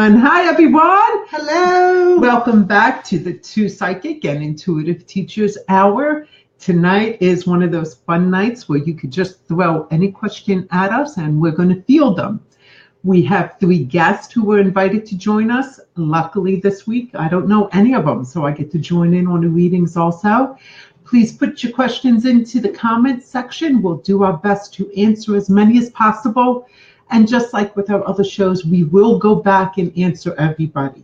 And hi, everyone. Hello. Welcome back to the Two Psychic and Intuitive Teachers Hour. Tonight is one of those fun nights where you could just throw any question at us and we're going to field them. We have 3 guests who were invited to join us. Luckily this week, I don't know any of them, so I get to join in on the readings also. Please put your questions into the comments section. We'll do our best to answer as many as possible. And just like with our other shows, we will go back and answer everybody.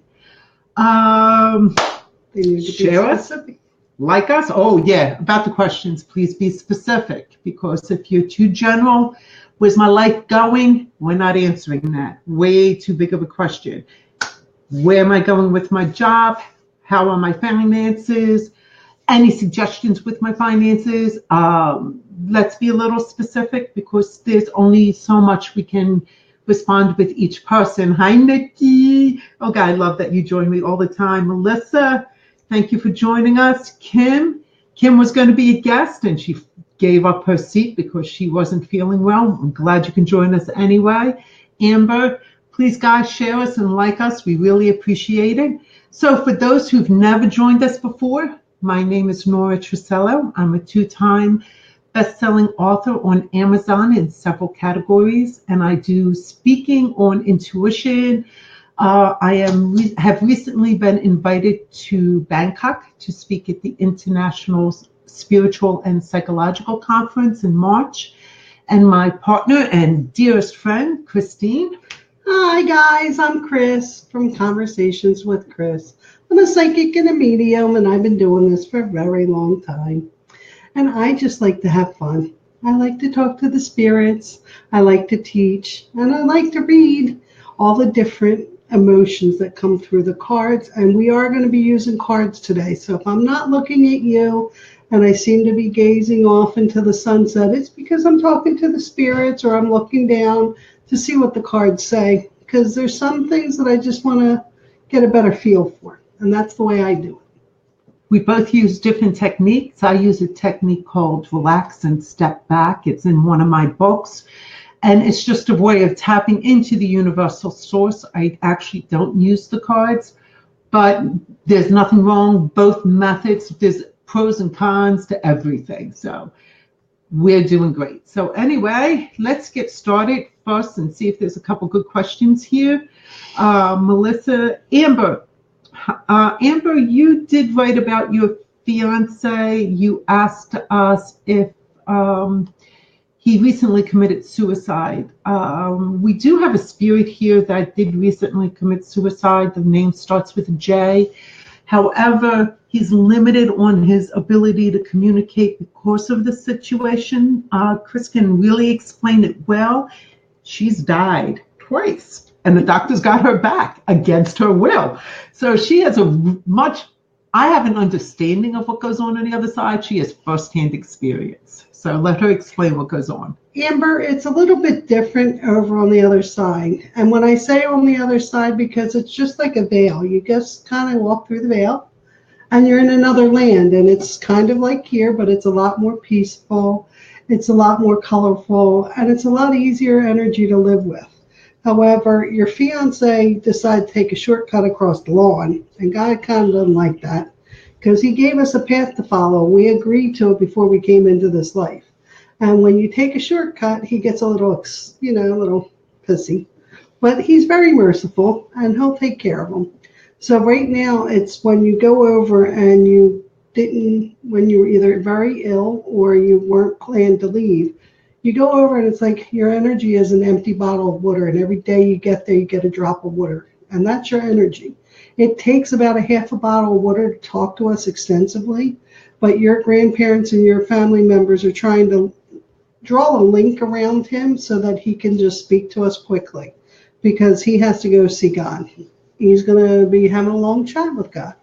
Share us, like us. Oh yeah, about the questions, please be specific, because if you're too general, where's my life going? We're not answering that. Way too big of a question. Where am I going with my job? How are my finances? Any suggestions with my finances? Let's be a little specific because there's only so much we can respond with each person. Hi, Nikki. Oh, God, I love that you join me all the time. Melissa, thank you for joining us. Kim was going to be a guest and she gave up her seat because she wasn't feeling well. I'm glad you can join us anyway. Amber, please, guys, share us and like us. We really appreciate it. So for those who've never joined us before, my name is Nora Truscello. I'm a 2-time best-selling author on Amazon in several categories, and I do speaking on intuition. I have recently been invited to Bangkok to speak at the International Spiritual and Psychological Conference in March. And my partner and dearest friend, Christine. Hi, guys. I'm Chris from Conversations with Chris. I'm a psychic and a medium, and I've been doing this for a very long time. And I just like to have fun. I like to talk to the spirits. I like to teach. And I like to read all the different emotions that come through the cards. And we are going to be using cards today. So if I'm not looking at you and I seem to be gazing off into the sunset, it's because I'm talking to the spirits or I'm looking down to see what the cards say. Because there's some things that I just want to get a better feel for. And that's the way I do it. We both use different techniques. I use a technique called Relax and Step Back. It's in one of my books. And it's just a way of tapping into the universal source. I actually don't use the cards, but there's nothing wrong. Both methods, there's pros and cons to everything. So we're doing great. So anyway, let's get started first and see if there's a couple good questions here. Melissa, Amber, you did write about your fiance. You asked us if he recently committed suicide. We do have a spirit here that did recently commit suicide. The name starts with a J. However, he's limited on his ability to communicate because of the situation. Chris can really explain it well. She's died twice. And the doctors got her back against her will. So she has I have an understanding of what goes on the other side. She has firsthand experience. So let her explain what goes on. Amber, it's a little bit different over on the other side. And when I say on the other side, because it's just like a veil. You just kind of walk through the veil and you're in another land. And it's kind of like here, but it's a lot more peaceful. It's a lot more colorful. And it's a lot easier energy to live with. However, your fiance decided to take a shortcut across the lawn, and God kind of doesn't like that because he gave us a path to follow. We agreed to it before we came into this life. And when you take a shortcut, he gets a little pissy. But he's very merciful, and he'll take care of them. So right now, it's when you go over and when you were either very ill or you weren't planned to leave, you go over and it's like your energy is an empty bottle of water, and every day you get there, you get a drop of water, and that's your energy. It takes about a half a bottle of water to talk to us extensively, but your grandparents and your family members are trying to draw a link around him so that he can just speak to us quickly because he has to go see God. He's going to be having a long chat with God.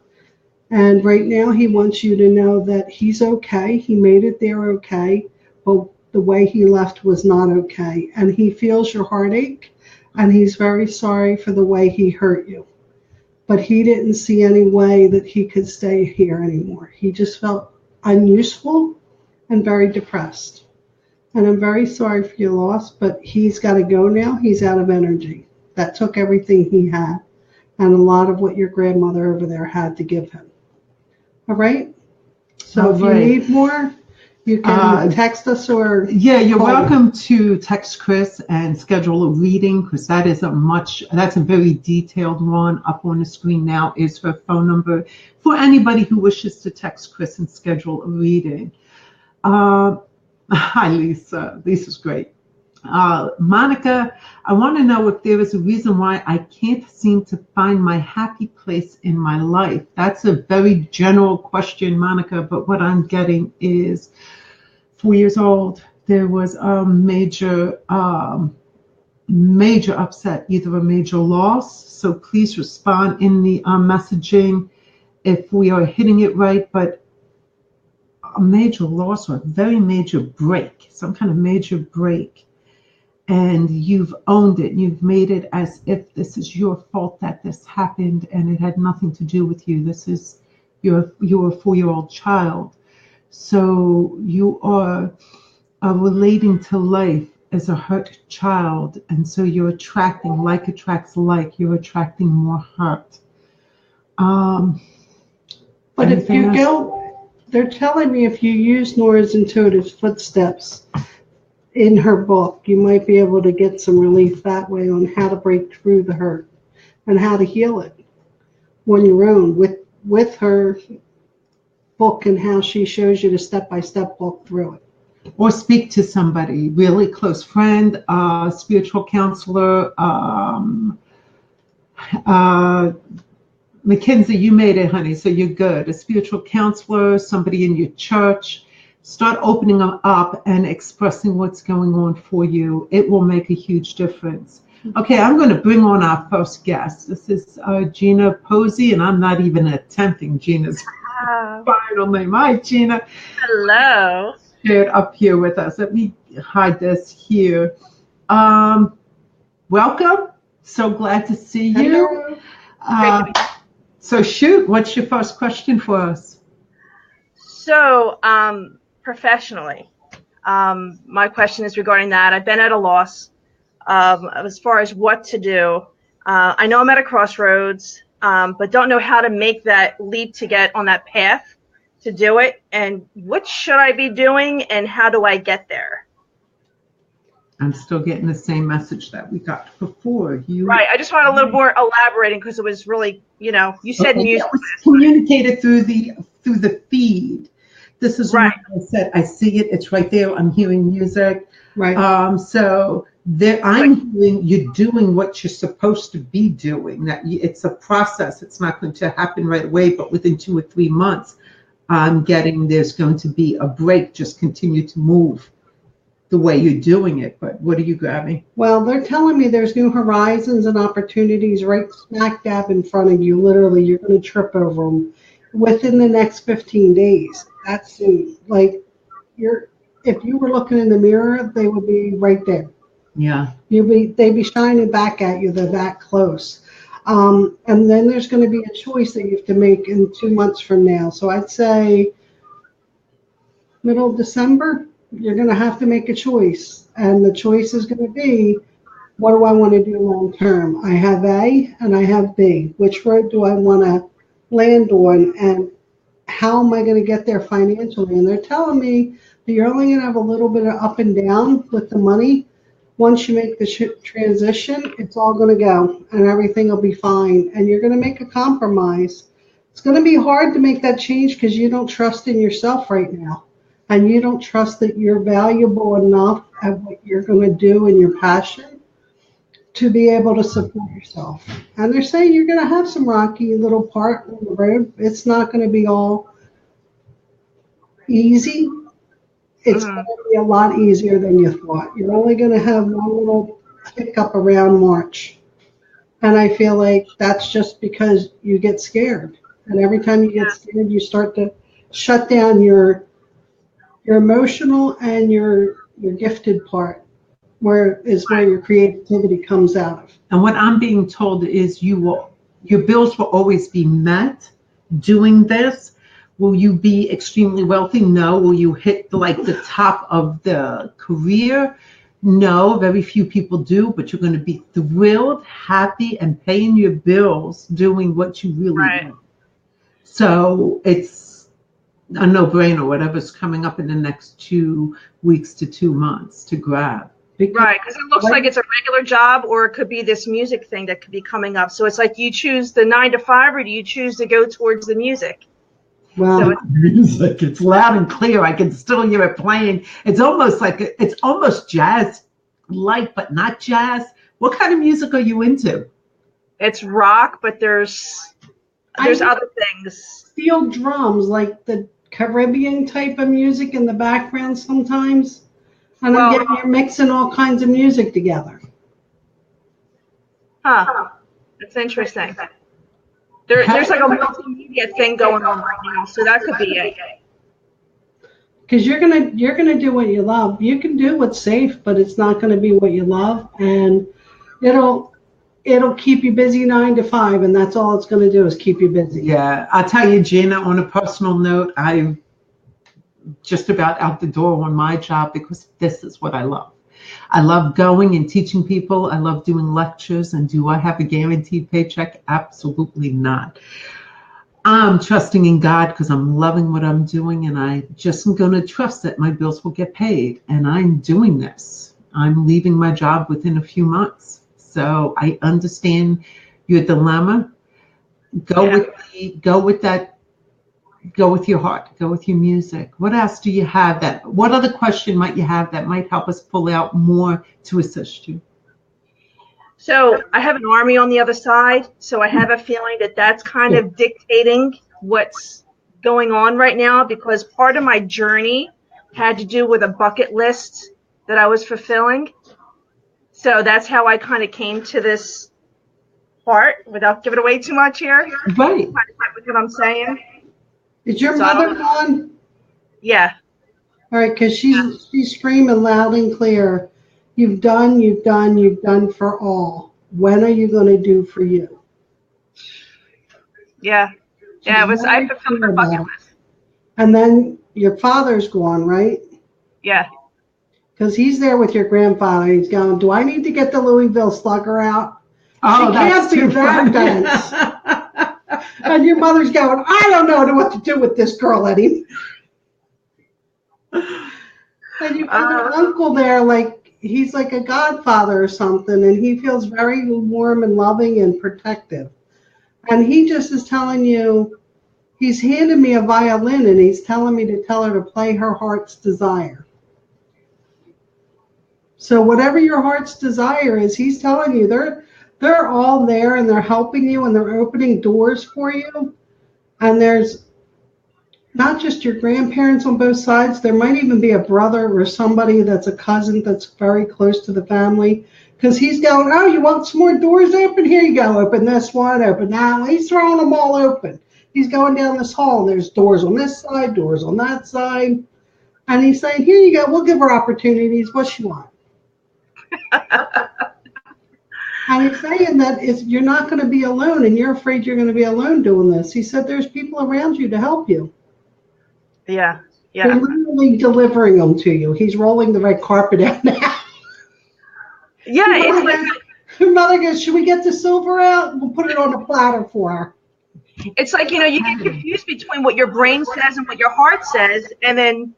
And right now he wants you to know that he's okay. He made it there okay, but the way he left was not okay. And he feels your heartache, and he's very sorry for the way he hurt you. But he didn't see any way that he could stay here anymore. He just felt unuseful and very depressed. And I'm very sorry for your loss, but he's got to go now. He's out of energy. That took everything he had. and a lot of what your grandmother over there had to give him. All right? So All if right. you need more, you can text us or yeah, you're call welcome to text Chris and schedule a reading, because that's a very detailed one. Up on the screen now is her phone number for anybody who wishes to text Chris and schedule a reading. Hi, Lisa. Lisa's great. Monica, I want to know if there is a reason why I can't seem to find my happy place in my life. That's a very general question, Monica, but what I'm getting is 4 years old. There was a major upset, either a major loss. So please respond in the messaging if we are hitting it right, but a major loss or a very major break, some kind of major break. And you've owned it. You've made it as if this is your fault that this happened and it had nothing to do with you. This is you're a 4-year-old child. So you are relating to life as a hurt child. And so you're attracting, like attracts like, you're attracting more hurt. But if you go, they're telling me if you use Nora's intuitive footsteps in her book, you might be able to get some relief that way on how to break through the hurt and how to heal it on your own with her book and how she shows you the step-by-step walk through it. Or speak to somebody, really close friend, spiritual counselor. Mackenzie, you made it, honey, so you're good. A spiritual counselor, somebody in your church. Start opening up and expressing what's going on for you. It will make a huge difference. Okay, I'm going to bring on our first guest. This is Gina Posey, and I'm not even attempting Gina's final name. Hi, Gina. Hello. Shared up here with us. Let me hide this here. Welcome. So glad to see you. So shoot, what's your first question for us? So, professionally, my question is regarding that. I've been at a loss as far as what to do. I know I'm at a crossroads, but don't know how to make that leap to get on that path to do it. And what should I be doing and how do I get there? I'm still getting the same message that we got before. Right. I just want a little more elaborating because it was really, you said music. It was communicated through the feed. This is right. What I said. I see it. It's right there. I'm hearing music. Right. So there, I'm hearing you're doing what you're supposed to be doing. That it's a process. It's not going to happen right away, but within 2 or 3 months, I'm getting there's going to be a break. Just continue to move the way you're doing it. But what are you grabbing? Well, they're telling me there's new horizons and opportunities right smack dab in front of you. Literally, you're going to trip over them within the next 15 days. That's soon. Like if you were looking in the mirror, they would be right there. Yeah. They'd be shining back at you. They're that close. And then there's going to be a choice that you have to make in 2 months from now. So I'd say middle of December, you're going to have to make a choice. And the choice is going to be, what do I want to do long term? I have A and I have B. Which road do I want to land on? And how am I going to get there financially? And they're telling me that you're only going to have a little bit of up and down with the money. Once you make the transition, it's all going to go and everything will be fine. And you're going to make a compromise. It's going to be hard to make that change because you don't trust in yourself right now. And you don't trust that you're valuable enough at what you're going to do and your passion to be able to support yourself. And they're saying you're going to have some rocky little part on the road. It's not going to be all easy. It's going to be a lot easier than you thought. You're only going to have one little hiccup around March. And I feel like that's just because you get scared. And every time you get scared, you start to shut down your emotional and your gifted part, where your creativity comes out of. And what I'm being told is your bills will always be met doing this. Will you be extremely wealthy? No. Will you hit the top of the career? No, very few people do, but you're going to be thrilled, happy, and paying your bills doing what you really Right. love. So it's a no-brainer, whatever's coming up in the next 2 weeks to 2 months to grab. Right, because it looks like it's a regular job, or it could be this music thing that could be coming up. So it's like you choose the 9 to 5, or do you choose to go towards the music? Well, So Music, it's loud and clear. I can still hear it playing. It's almost jazz-like, but not jazz. What kind of music are you into? it's rock, but there's other things. steel drums, like the Caribbean type of music in the background sometimes. And Well, I'm getting you're mixing all kinds of music together. Huh. That's interesting. There's like a multimedia thing going on right now, so that could be it. Because you're gonna do what you love. You can do what's safe, but it's not gonna be what you love, and it'll keep you busy 9 to 5, and that's all it's gonna do is keep you busy. Yeah, I'll tell you, Gina, on a personal note, I'm just about out the door on my job because this is what I love. I love going and teaching people. I love doing lectures. And do I have a guaranteed paycheck? Absolutely not. I'm trusting in God because I'm loving what I'm doing, and I just am going to trust that my bills will get paid. And I'm doing this. I'm leaving my job within a few months. So I understand your dilemma. Go with your heart. Go with your music. What else do you have what other question might you have that might help us pull out more to assist you? So I have an army on the other side, so I have a feeling that that's kind of dictating what's going on right now, because part of my journey had to do with a bucket list that I was fulfilling. So that's how I kind of came to this part, without giving away too much here. Right. With what I'm saying. Is your So mother on? Yeah. All right, because she's screaming loud and clear. You've done for all. When are you going to do for you? Yeah. Yeah, I fulfilled my bucket list. And then your father's gone, right? Yeah. Because he's there with your grandfather. He's going, do I need to get the Louisville Slugger out? Oh, she that's can't too be that dense. And your mother's going, I don't know what to do with this girl anymore. And you have an uncle there, like he's like a godfather or something, and he feels very warm and loving and protective. And he just is telling you, he's handed me a violin, and he's telling me to tell her to play her heart's desire. So whatever your heart's desire is, he's telling you they're all there, and they're helping you, and they're opening doors for you. And there's not just your grandparents on both sides. There might even be a brother or somebody that's a cousin that's very close to the family. Because he's going, oh, you want some more doors open? Here you go. Open this one, open that one. He's throwing them all open. He's going down this hall, and there's doors on this side, doors on that side. And he's saying, here you go. We'll give her opportunities. What she wants. And he's saying that you're not going to be alone, and you're afraid you're going to be alone doing this. He said there's people around you to help you. Yeah. They're literally delivering them to you. He's rolling the red carpet out now. Yeah, it's like her mother goes, should we get the silver out? We'll put it on a platter for her. It's like, you get confused between what your brain says and what your heart says, and then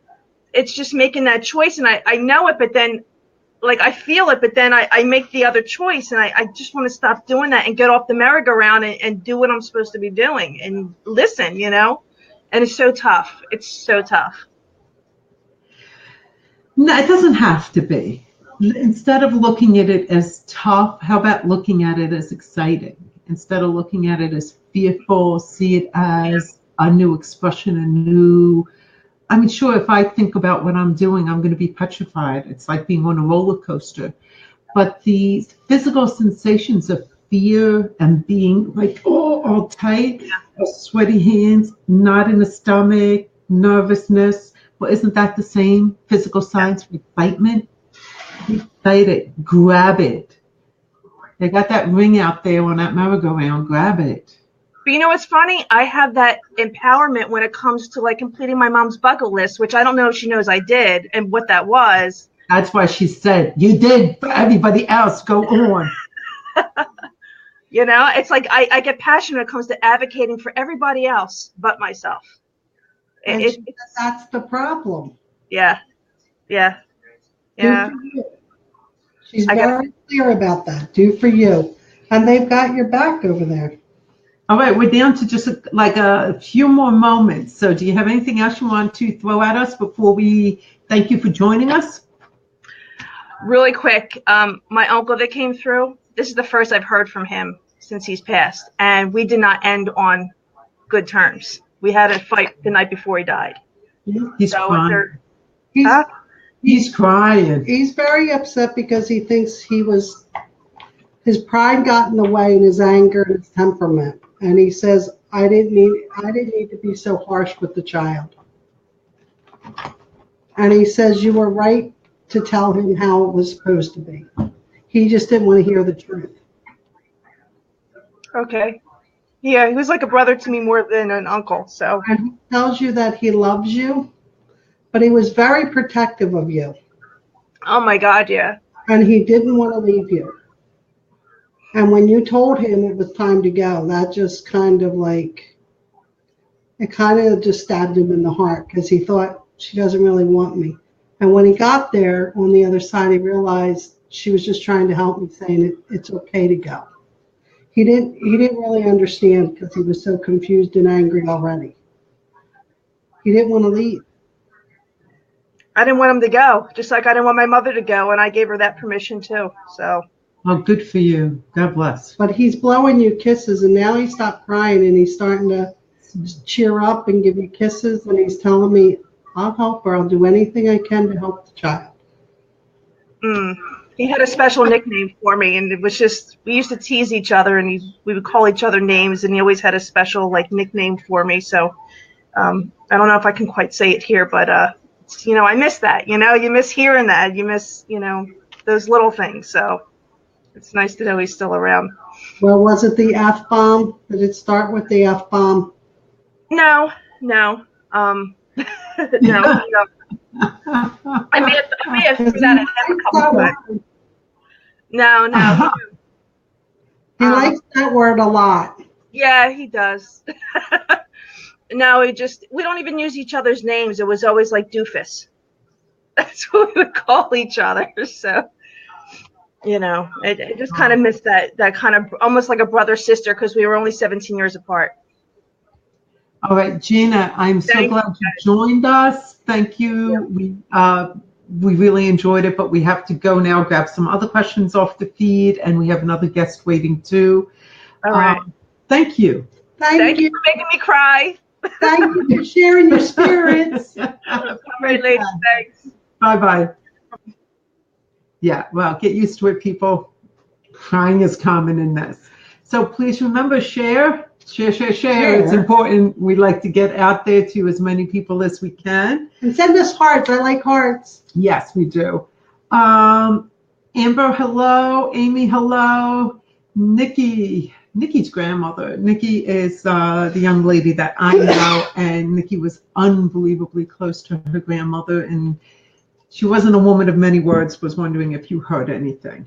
it's just making that choice. And I know it, but then, like, I feel it, but then I make the other choice, and I just want to stop doing that and get off the merry-go-round and do what I'm supposed to be doing and listen, And it's so tough. It's so tough. No, it doesn't have to be. Instead of looking at it as tough, how about looking at it as exciting? Instead of looking at it as fearful, see it as a new expression, sure, if I think about what I'm doing, I'm going to be petrified. It's like being on a roller coaster. But the physical sensations of fear and being like, all tight, sweaty hands, knot in the stomach, nervousness. Well, isn't that the same physical signs for excitement? Be excited. Grab it. They got that ring out there on that merry-go-round. Grab it. But you know what's funny? I have that empowerment when it comes to, like, completing my mom's bucket list, which I don't know if she knows I did and what that was. That's why she said, you did for everybody else. Go on. You know, it's like I get passionate when it comes to advocating for everybody else but myself. And that's the problem. Yeah. Yeah. Do Yeah. for you. She's very clear about that. Do for you. And they've got your back over there. All right, we're down to just like a few more moments. So do you have anything else you want to throw at us before we thank you for joining us? Really quick, my uncle that came through, this is the first I've heard from him since he's passed. And we did not end on good terms. We had a fight the night before he died. He's crying. He's crying. He's very upset because he thinks his pride got in the way and his anger and his temperament. And he says, I didn't need to be so harsh with the child. And he says you were right to tell him how it was supposed to be. He just didn't want to hear the truth. Okay. Yeah, he was like a brother to me more than an uncle. So. And he tells you that he loves you, but he was very protective of you. Oh my God, yeah. And he didn't want to leave you. And when you told him it was time to go, that just kind of just stabbed him in the heart because he thought, she doesn't really want me. And when he got there on the other side, he realized she was just trying to help me, saying it's okay to go. He didn't really understand because he was so confused and angry already. He didn't want to leave. I didn't want him to go, just like I didn't want my mother to go, and I gave her that permission too. So. Oh, good for you. God bless. But he's blowing you kisses, and now he stopped crying, and he's starting to cheer up and give you kisses, and he's telling me, I'll help her. I'll do anything I can to help the child. He had a special nickname for me, and it was just, we used to tease each other, and we would call each other names, and he always had a special nickname for me. So I don't know if I can quite say it here, but I miss that. You miss hearing that. You miss those little things. So it's nice to know he's still around. Well, was it the F-bomb? Did it start with the F-bomb? No. No. I may have threw that at him a couple times. No. He likes that word a lot. Yeah, he does. No, we don't even use each other's names. It was always like doofus. That's what we would call each other. So, I just kind of missed that kind of almost like a brother-sister because we were only 17 years apart. All right, Gina, I'm so glad you joined us. Thank you. Yeah. We really enjoyed it, but we have to go now, grab some other questions off the feed, and we have another guest waiting too. All right. Thank you. Thank you for making me cry. Thank you for sharing your spirits. All right, ladies. Thanks. Bye-bye. Yeah, well, get used to it, people. Crying is common in this. So please remember, share. It's important. We like to get out there to as many people as we can. And send us hearts. I like hearts. Yes, we do. Amber, hello. Amy, hello. Nikki's grandmother. Nikki is the young lady that I know, and Nikki was unbelievably close to her grandmother, and she wasn't a woman of many words. Was wondering if you heard anything.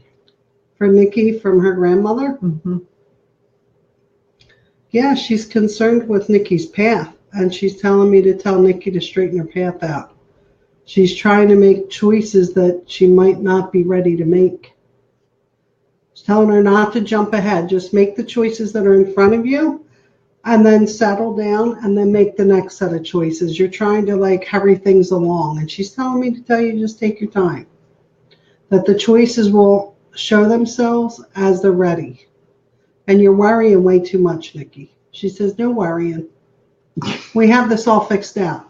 For Nikki from her grandmother? Mm-hmm. Yeah, she's concerned with Nikki's path, and she's telling me to tell Nikki to straighten her path out. She's trying to make choices that she might not be ready to make. She's telling her not to jump ahead. Just make the choices that are in front of you, and then settle down, and then make the next set of choices. You're trying to hurry things along, and she's telling me to tell you just take your time. That the choices will show themselves as they're ready. And you're worrying way too much, Nikki. She says, no worrying. We have this all fixed out.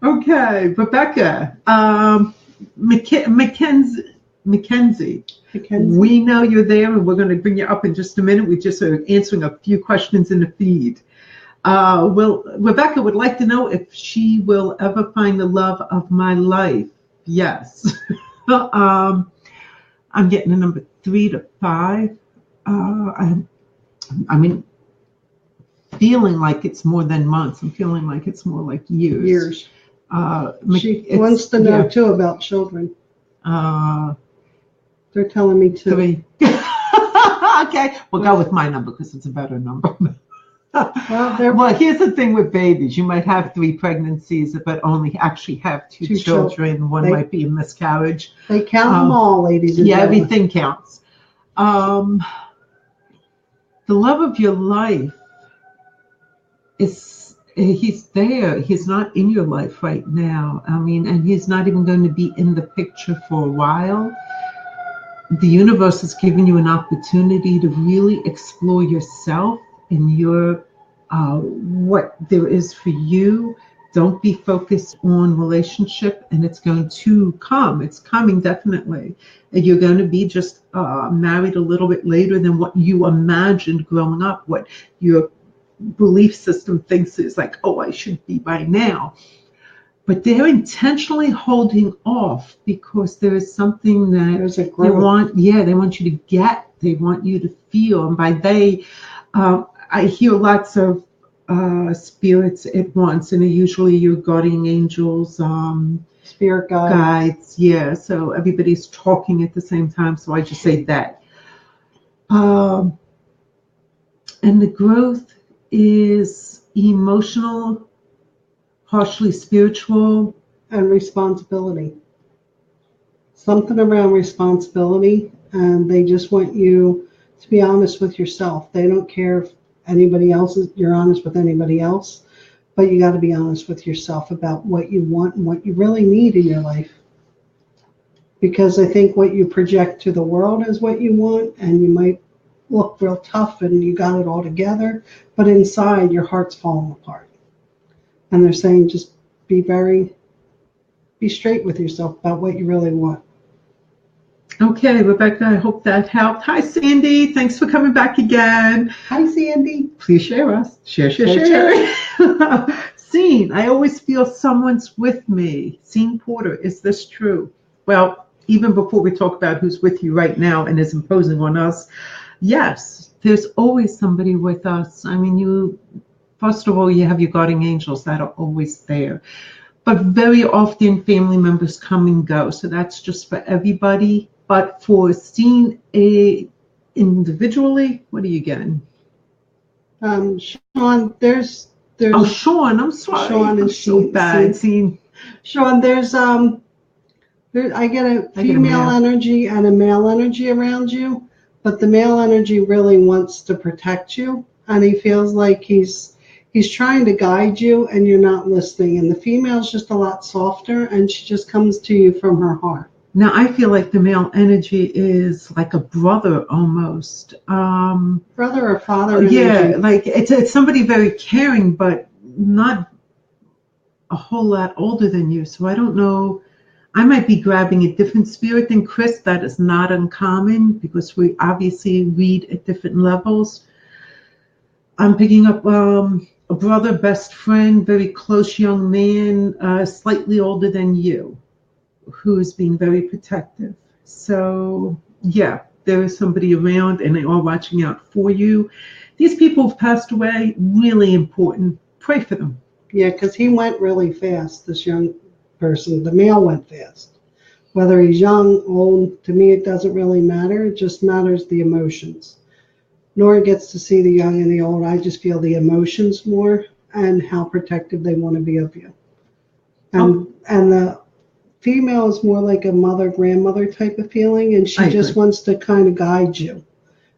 Okay, Rebecca. Mackenzie. We know you're there, and we're going to bring you up in just a minute. We just are answering a few questions in the feed. Rebecca would like to know if she will ever find the love of my life. Yes. I'm getting a number 3 to 5. Feeling like it's more than months. I'm feeling like it's more like years. She wants to know too about children. They're telling me 2. 3. Okay, we'll go with my number because it's a better number. Well, here's the thing with babies. You might have 3 pregnancies, but only actually have 2 children. One might be a miscarriage. They count them all, ladies and gentlemen. Everything counts. The love of your life he's there. He's not in your life right now. I mean, and he's not even going to be in the picture for a while. The universe is giving you an opportunity to really explore yourself and your what there is for you. Don't be focused on relationship, and it's going to come. It's coming definitely. And you're going to be just married a little bit later than what you imagined growing up, what your belief system thinks is like, oh, I should be by now. But they're intentionally holding off because there is something that they want. Yeah, they want you to get. They want you to feel. And by they, I hear lots of spirits at once, and they're usually your guardian angels, spirit guides. Yeah, so everybody's talking at the same time. So I just say that. And the growth is emotional, partially spiritual, and responsibility. Something around responsibility, and they just want you to be honest with yourself. They don't care if anybody else you're honest with anybody else, but you got to be honest with yourself about what you want and what you really need in your life. Because I think what you project to the world is what you want, and you might look real tough and you got it all together, but inside your heart's falling apart. And they're saying just be straight with yourself about what you really want. Okay, Rebecca, I hope that helped. Hi, Sandy. Thanks for coming back again. Hi, Sandy. Please share us. Share. Scene, I always feel someone's with me. Scene Porter, is this true? Well, even before we talk about who's with you right now and is imposing on us, yes, there's always somebody with us. I mean, first of all, you have your guardian angels that are always there. But very often family members come and go. So that's just for everybody. But for seeing individually, what are you getting? Sean, there's Oh, Sean, I'm sorry. Sean I'm so bad. Seeing Sean, I get a female energy and a male energy around you, but the male energy really wants to protect you, and he feels like he's trying to guide you and you're not listening. And the female's just a lot softer, and she just comes to you from her heart. Now, I feel like the male energy is like a brother almost. Brother or father energy. Yeah, like it's somebody very caring, but not a whole lot older than you. So I don't know. I might be grabbing a different spirit than Chris. That is not uncommon because we obviously read at different levels. I'm picking up a brother, best friend, very close young man, slightly older than you, who's being very protective. So, yeah, there is somebody around and they are watching out for you. These people have passed away, really important. Pray for them. Yeah, because he went really fast, this young person. The male went fast. Whether he's young, old, to me it doesn't really matter. It just matters the emotions. Nora gets to see the young and the old. I just feel the emotions more and how protective they want to be of you. And the female is more like a mother, grandmother type of feeling, and she just wants to kind of guide you.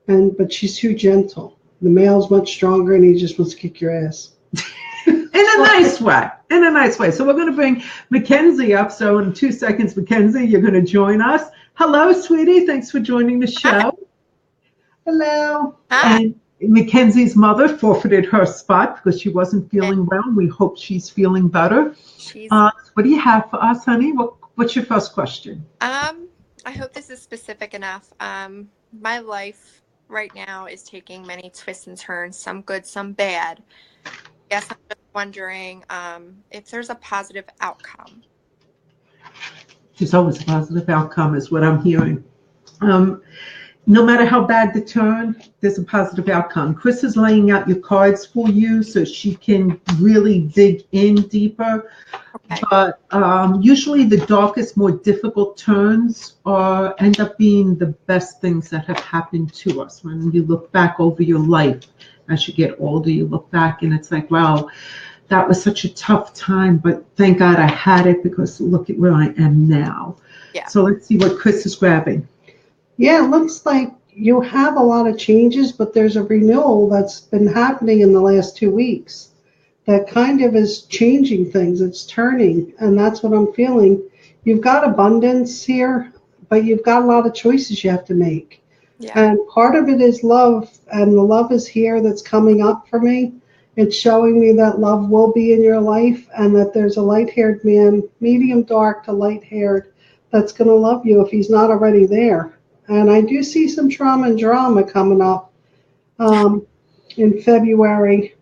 But she's too gentle. The male's much stronger, and he just wants to kick your ass. In a nice way. So we're going to bring Mackenzie up. So in 2 seconds, Mackenzie, you're going to join us. Hello, sweetie. Thanks for joining the show. Hello. Hi. And Mackenzie's mother forfeited her spot because she wasn't feeling well. We hope she's feeling better. What do you have for us, honey? What's your first question? I hope this is specific enough. My life right now is taking many twists and turns, some good, some bad. Yes, I'm just wondering if there's a positive outcome. There's always a positive outcome is what I'm hearing. no matter how bad the turn, there's a positive outcome. Chris is laying out your cards for you so she can really dig in deeper. Okay. But usually the darkest, more difficult turns end up being the best things that have happened to us. When you look back over your life, as you get older, you look back and it's like, wow, that was such a tough time, but thank God I had it because look at where I am now. Yeah. So let's see what Chris is grabbing. Yeah, it looks like you have a lot of changes, but there's a renewal that's been happening in the last 2 weeks that kind of is changing things. It's turning, and that's what I'm feeling. You've got abundance here, but you've got a lot of choices you have to make. Yeah. And part of it is love, and the love is here that's coming up for me. It's showing me that love will be in your life and that there's a light-haired man, medium dark to light-haired, that's going to love you if he's not already there. And I do see some trauma and drama coming up in February.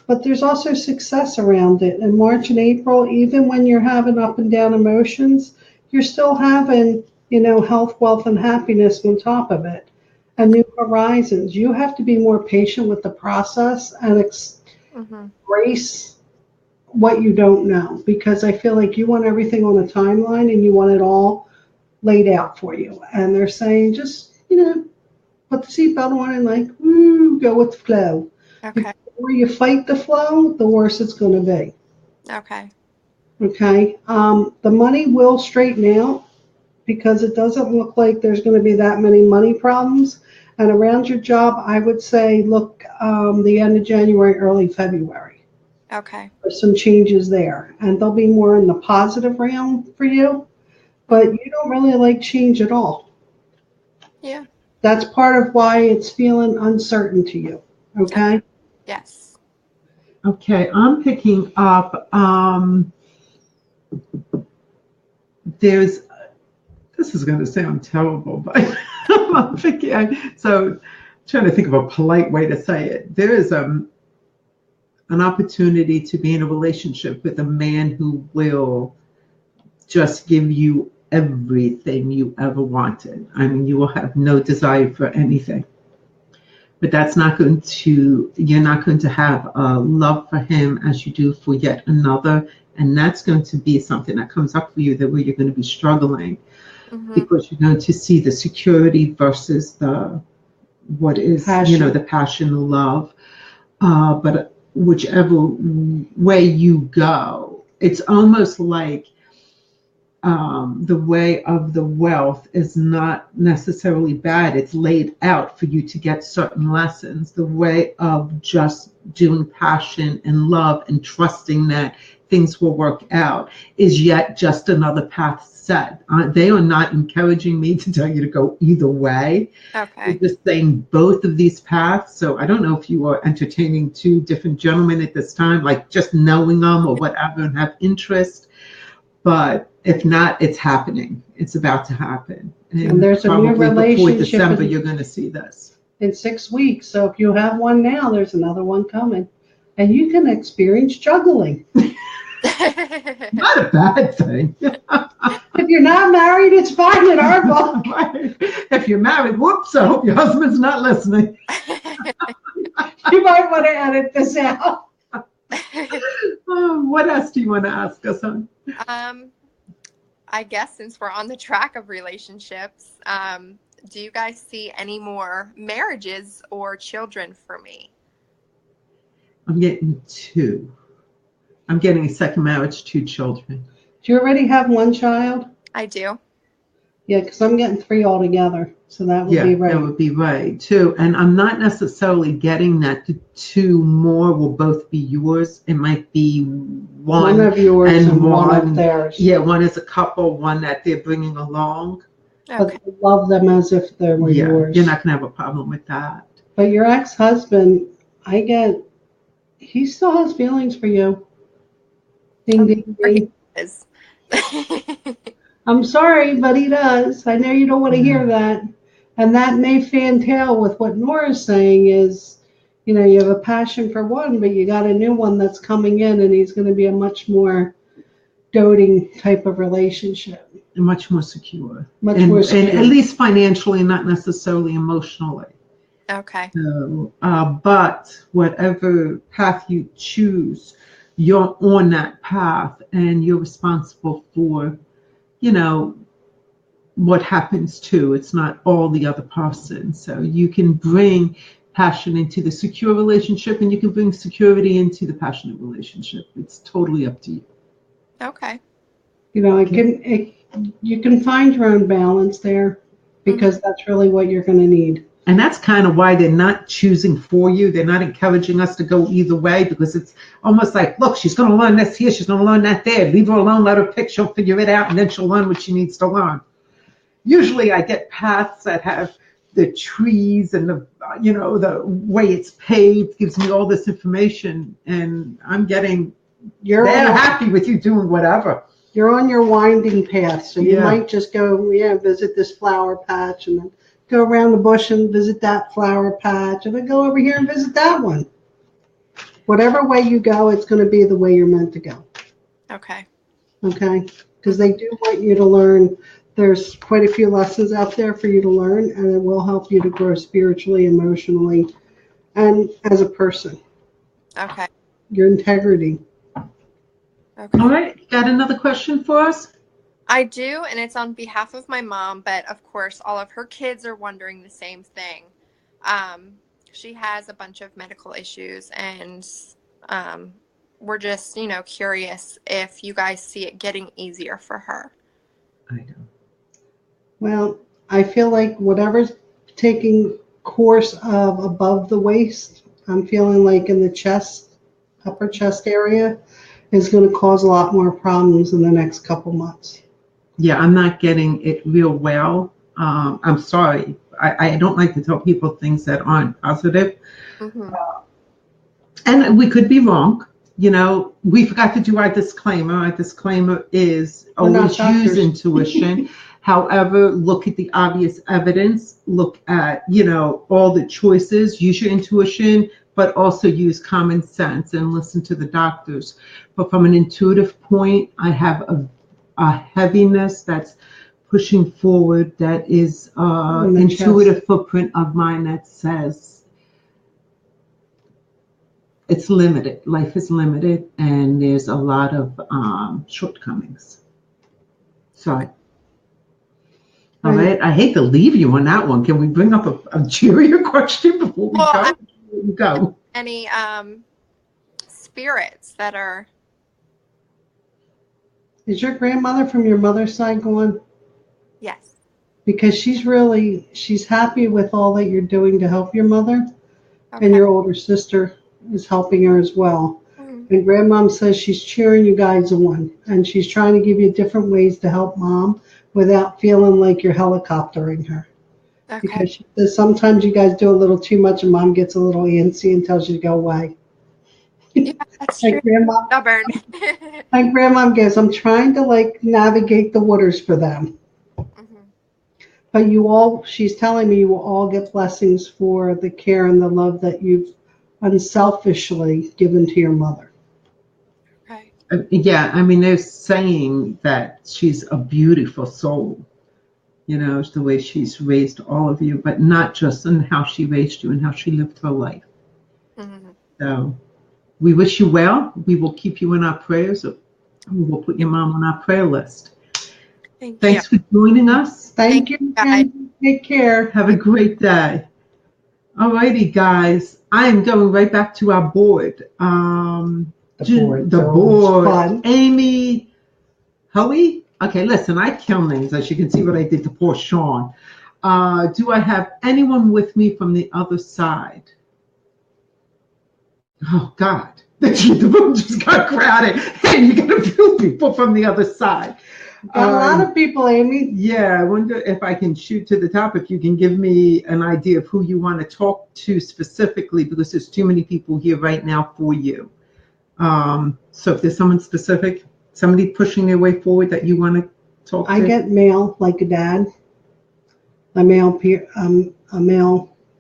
But there's also success around it. In March and April, even when you're having up and down emotions, you're still having, health, wealth, and happiness on top of it. And new horizons. You have to be more patient with the process and embrace what you don't know. Because I feel like you want everything on a timeline and you want it all laid out for you. And they're saying just, put the seatbelt on and go with the flow. Okay. The more you fight the flow, the worse it's going to be. Okay. Okay. The money will straighten out because it doesn't look like there's going to be that many money problems. And around your job, I would say look the end of January, early February. Okay. There's some changes there. And they'll be more in the positive realm for you. But you don't really like change at all. Yeah. That's part of why it's feeling uncertain to you. Okay? Yes. Okay, I'm picking up, this is going to sound terrible, but I'm thinking, so trying to think of a polite way to say it. There is an opportunity to be in a relationship with a man who will just give you everything you ever wanted. I mean, you will have no desire for anything. But that's not going to, you're not going to have a love for him as you do for yet another. And that's going to be something that comes up for you that where you're going to be struggling because you're going to see the security versus what is, passion. The passion, the love. But whichever way you go, it's almost like the way of the wealth is not necessarily bad. It's laid out for you to get certain lessons. The way of just doing passion and love and trusting that things will work out is yet just another path set. They are not encouraging me to tell you to go either way. Okay. They're just saying both of these paths. So I don't know if you are entertaining two different gentlemen at this time, like just knowing them or whatever and have interest. But if not, it's happening. It's about to happen. And there's a new relationship. Before December, you're going to see this. In 6 weeks. So if you have one now, there's another one coming. And you can experience juggling. Not a bad thing. If you're not married, it's fine in our book. If you're married, whoops, I hope your husband's not listening. You might want to edit this out. What else do you want to ask us, hon? I guess since we're on the track of relationships, do you guys see any more marriages or children for me? I'm getting 2. I'm getting a second marriage, 2 children. Do you already have one child? I do. Yeah, because I'm getting 3 altogether. So that would be right. That would be right, too. And I'm not necessarily getting that the 2 more will both be yours. It might be one of yours and one of theirs. Yeah, one is a couple, one that they're bringing along. Okay. But you love them as if they were yours. You're not going to have a problem with that. But your ex-husband, he still has feelings for you. Ding, ding, ding. I'm sorry, but he does. I know you don't want to hear that. And that may fantail with what Nora's saying is, you have a passion for one, but you got a new one that's coming in and he's going to be a much more doting type of relationship. Much more secure. Much more secure. And at least financially, not necessarily emotionally. Okay. So, but whatever path you choose, you're on that path and you're responsible for, you know, what happens too. It's not all the other person. So you can bring passion into the secure relationship and you can bring security into the passionate relationship. It's totally up to you. Okay. You know, you can find your own balance there because that's really what you're going to need. And that's kind of why they're not choosing for you. They're not encouraging us to go either way because it's almost like, look, she's going to learn this here. She's going to learn that there. Leave her alone. Let her pick. She'll figure it out. And then she'll learn what she needs to learn. Usually I get paths that have the trees and the, you know, the way it's paved gives me all this information. And I'm getting, they're happy with you doing whatever. You're on your winding path. So you Yeah. might just go, visit this flower patch and then go around the bush and visit that flower patch and then go over here and visit that one. Whatever way you go, it's going to be the way you're meant to go. Okay. Okay? Because they do want you to learn. There's quite a few lessons out there for you to learn, and it will help you to grow spiritually, emotionally, and as a person. Okay. Your integrity. Okay. All right. Got another question for us? I do, and it's on behalf of my mom, but of course, all of her kids are wondering the same thing. She has a bunch of medical issues, and we're just, curious if you guys see it getting easier for her. I don't. Well, I feel like whatever's taking course of above the waist, I'm feeling like in the chest, upper chest area, is going to cause a lot more problems in the next couple months. Yeah, I'm not getting it real well. I'm sorry. I don't like to tell people things that aren't positive. Mm-hmm. And we could be wrong. You know, we forgot to do our disclaimer. Our disclaimer is always use intuition. However, look at the obvious evidence. Look at, all the choices. Use your intuition, but also use common sense and listen to the doctors. But from an intuitive point, I have a heaviness that's pushing forward that is intuitive chest. Footprint of mine that says it's limited. Life is limited, and there's a lot of shortcomings. Sorry. All right. I hate to leave you on that one. Can we bring up a cheerier question before we go? Any spirits that are... Is your grandmother from your mother's side gone? Yes. Because she's happy with all that you're doing to help your mother. Okay. And your older sister is helping her as well. Mm-hmm. And grandmom says she's cheering you guys on. And she's trying to give you different ways to help mom without feeling like you're helicoptering her. Okay. Because she says sometimes you guys do a little too much and mom gets a little antsy and tells you to go away. Yeah, that's true. Grandma, stubborn. And grandma goes, I'm trying to navigate the waters for them. Mm-hmm. But she's telling me you will all get blessings for the care and the love that you've unselfishly given to your mother. Right. Yeah, I mean, they're saying that she's a beautiful soul, the way she's raised all of you, but not just in how she raised you and how she lived her life. Mm-hmm. So we wish you well. We will keep you in our prayers. We will put your mom on our prayer list. Thanks for joining us. Thank you, and take care. Have a great day. All righty, guys. I am going right back to our board. The board. Amy, Howie. Okay, listen, I kill names. As you can see what I did to poor Sean. Do I have anyone with me from the other side? Oh, God. The room just got crowded. Hey, you got a few people from the other side. Got a lot of people, Amy. Yeah, I wonder if I can shoot to the top, if you can give me an idea of who you want to talk to specifically, because there's too many people here right now for you. So if there's someone specific, somebody pushing their way forward that you want to talk to. I get male, like a dad, a male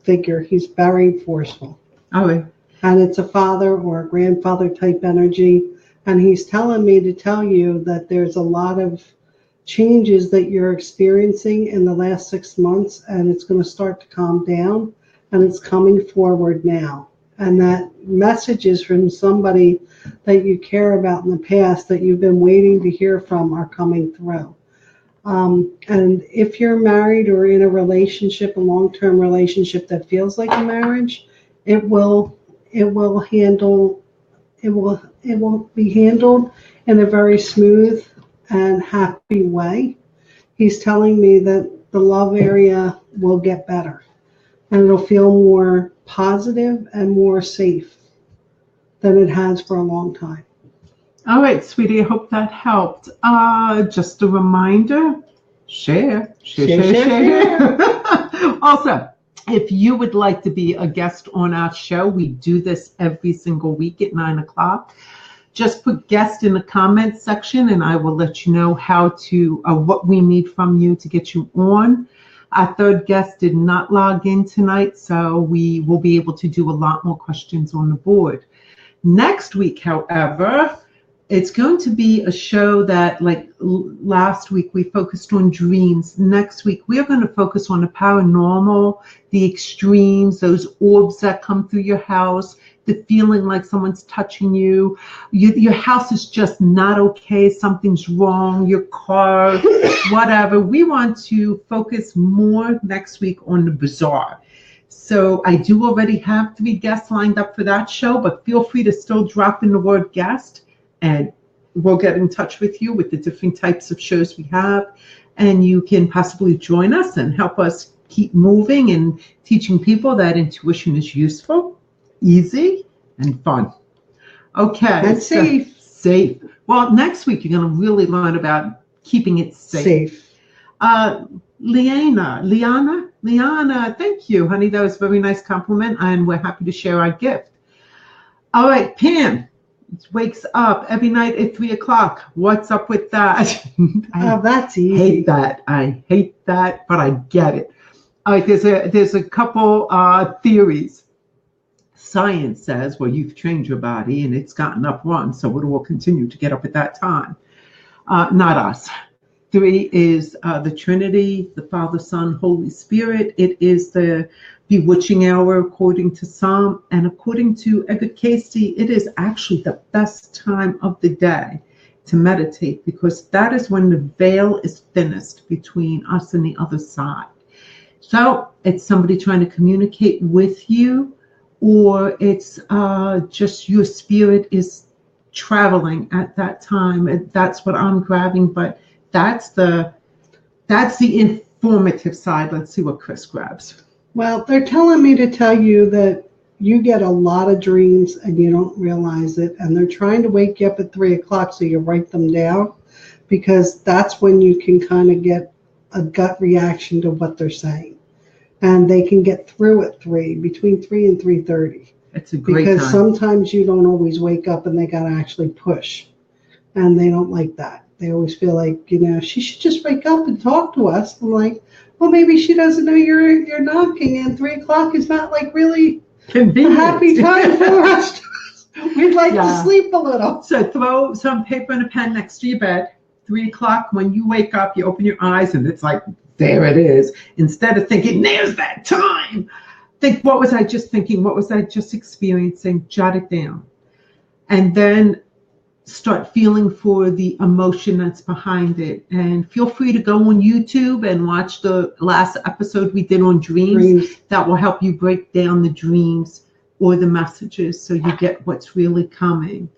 figure. He's very forceful. All right. And it's a father or a grandfather type energy. And he's telling me to tell you that there's a lot of changes that you're experiencing in the last 6 months, and it's going to start to calm down, and it's coming forward now. And that message is from somebody that you care about in the past that you've been waiting to hear from are coming through. And if you're married or in a relationship, a long-term relationship that feels like a marriage, it will be handled in a very smooth and happy way. He's telling me that the love area will get better and it'll feel more positive and more safe than it has for a long time. All right, sweetie, I hope that helped. Just a reminder, share. Also, if you would like to be a guest on our show, we do this every single week at 9 o'clock. Just put guest in the comments section and I will let you know how to, what we need from you to get you on. Our third guest did not log in tonight, so we will be able to do a lot more questions on the board. Next week, however, it's going to be a show that, like last week, we focused on dreams. Next week, we are going to focus on the paranormal, the extremes, those orbs that come through your house, the feeling like someone's touching you. Your house is just not okay. Something's wrong. Your car, whatever. We want to focus more next week on the bizarre. So I do already have 3 guests lined up for that show, but feel free to still drop in the word guest. And we'll get in touch with you with the different types of shows we have. And you can possibly join us and help us keep moving and teaching people that intuition is useful, easy, and fun. Okay. And safe. Safe. Well, next week, you're going to really learn about keeping it safe. Liana, thank you, honey. That was a very nice compliment. And we're happy to share our gift. All right, Pam. Wakes up every night at 3 o'clock. What's up with that? That's easy. I hate that, but I get it. All right, there's a couple theories. Science says, well, you've trained your body and it's gotten up once, so it will continue to get up at that time. Not us. 3 is the Trinity, the Father, Son, Holy Spirit. It is the bewitching hour, according to some, and according to Edgar Casey, it is actually the best time of the day to meditate because that is when the veil is thinnest between us and the other side. So it's somebody trying to communicate with you, or it's just your spirit is traveling at that time. And that's what I'm grabbing, but that's the informative side. Let's see what Chris grabs. Well, they're telling me to tell you that you get a lot of dreams and you don't realize it. And they're trying to wake you up at 3 o'clock so you write them down because that's when you can kind of get a gut reaction to what they're saying. And they can get through at 3, between 3 and 3:30. It's a great because time. Sometimes you don't always wake up and they got to actually push. And they don't like that. They always feel like, she should just wake up and talk to us. I'm like, well, maybe she doesn't know you're knocking, and 3 o'clock is not like really convenient. A happy time for us. We'd like to sleep a little. So throw some paper and a pen next to your bed. 3 o'clock, when you wake up, you open your eyes, and it's like, there it is. Instead of thinking, there's that time. Think, what was I just thinking? What was I just experiencing? Jot it down. And then start feeling for the emotion that's behind it. And feel free to go on YouTube and watch the last episode we did on dreams. That will help you break down the dreams or the messages so you get what's really coming.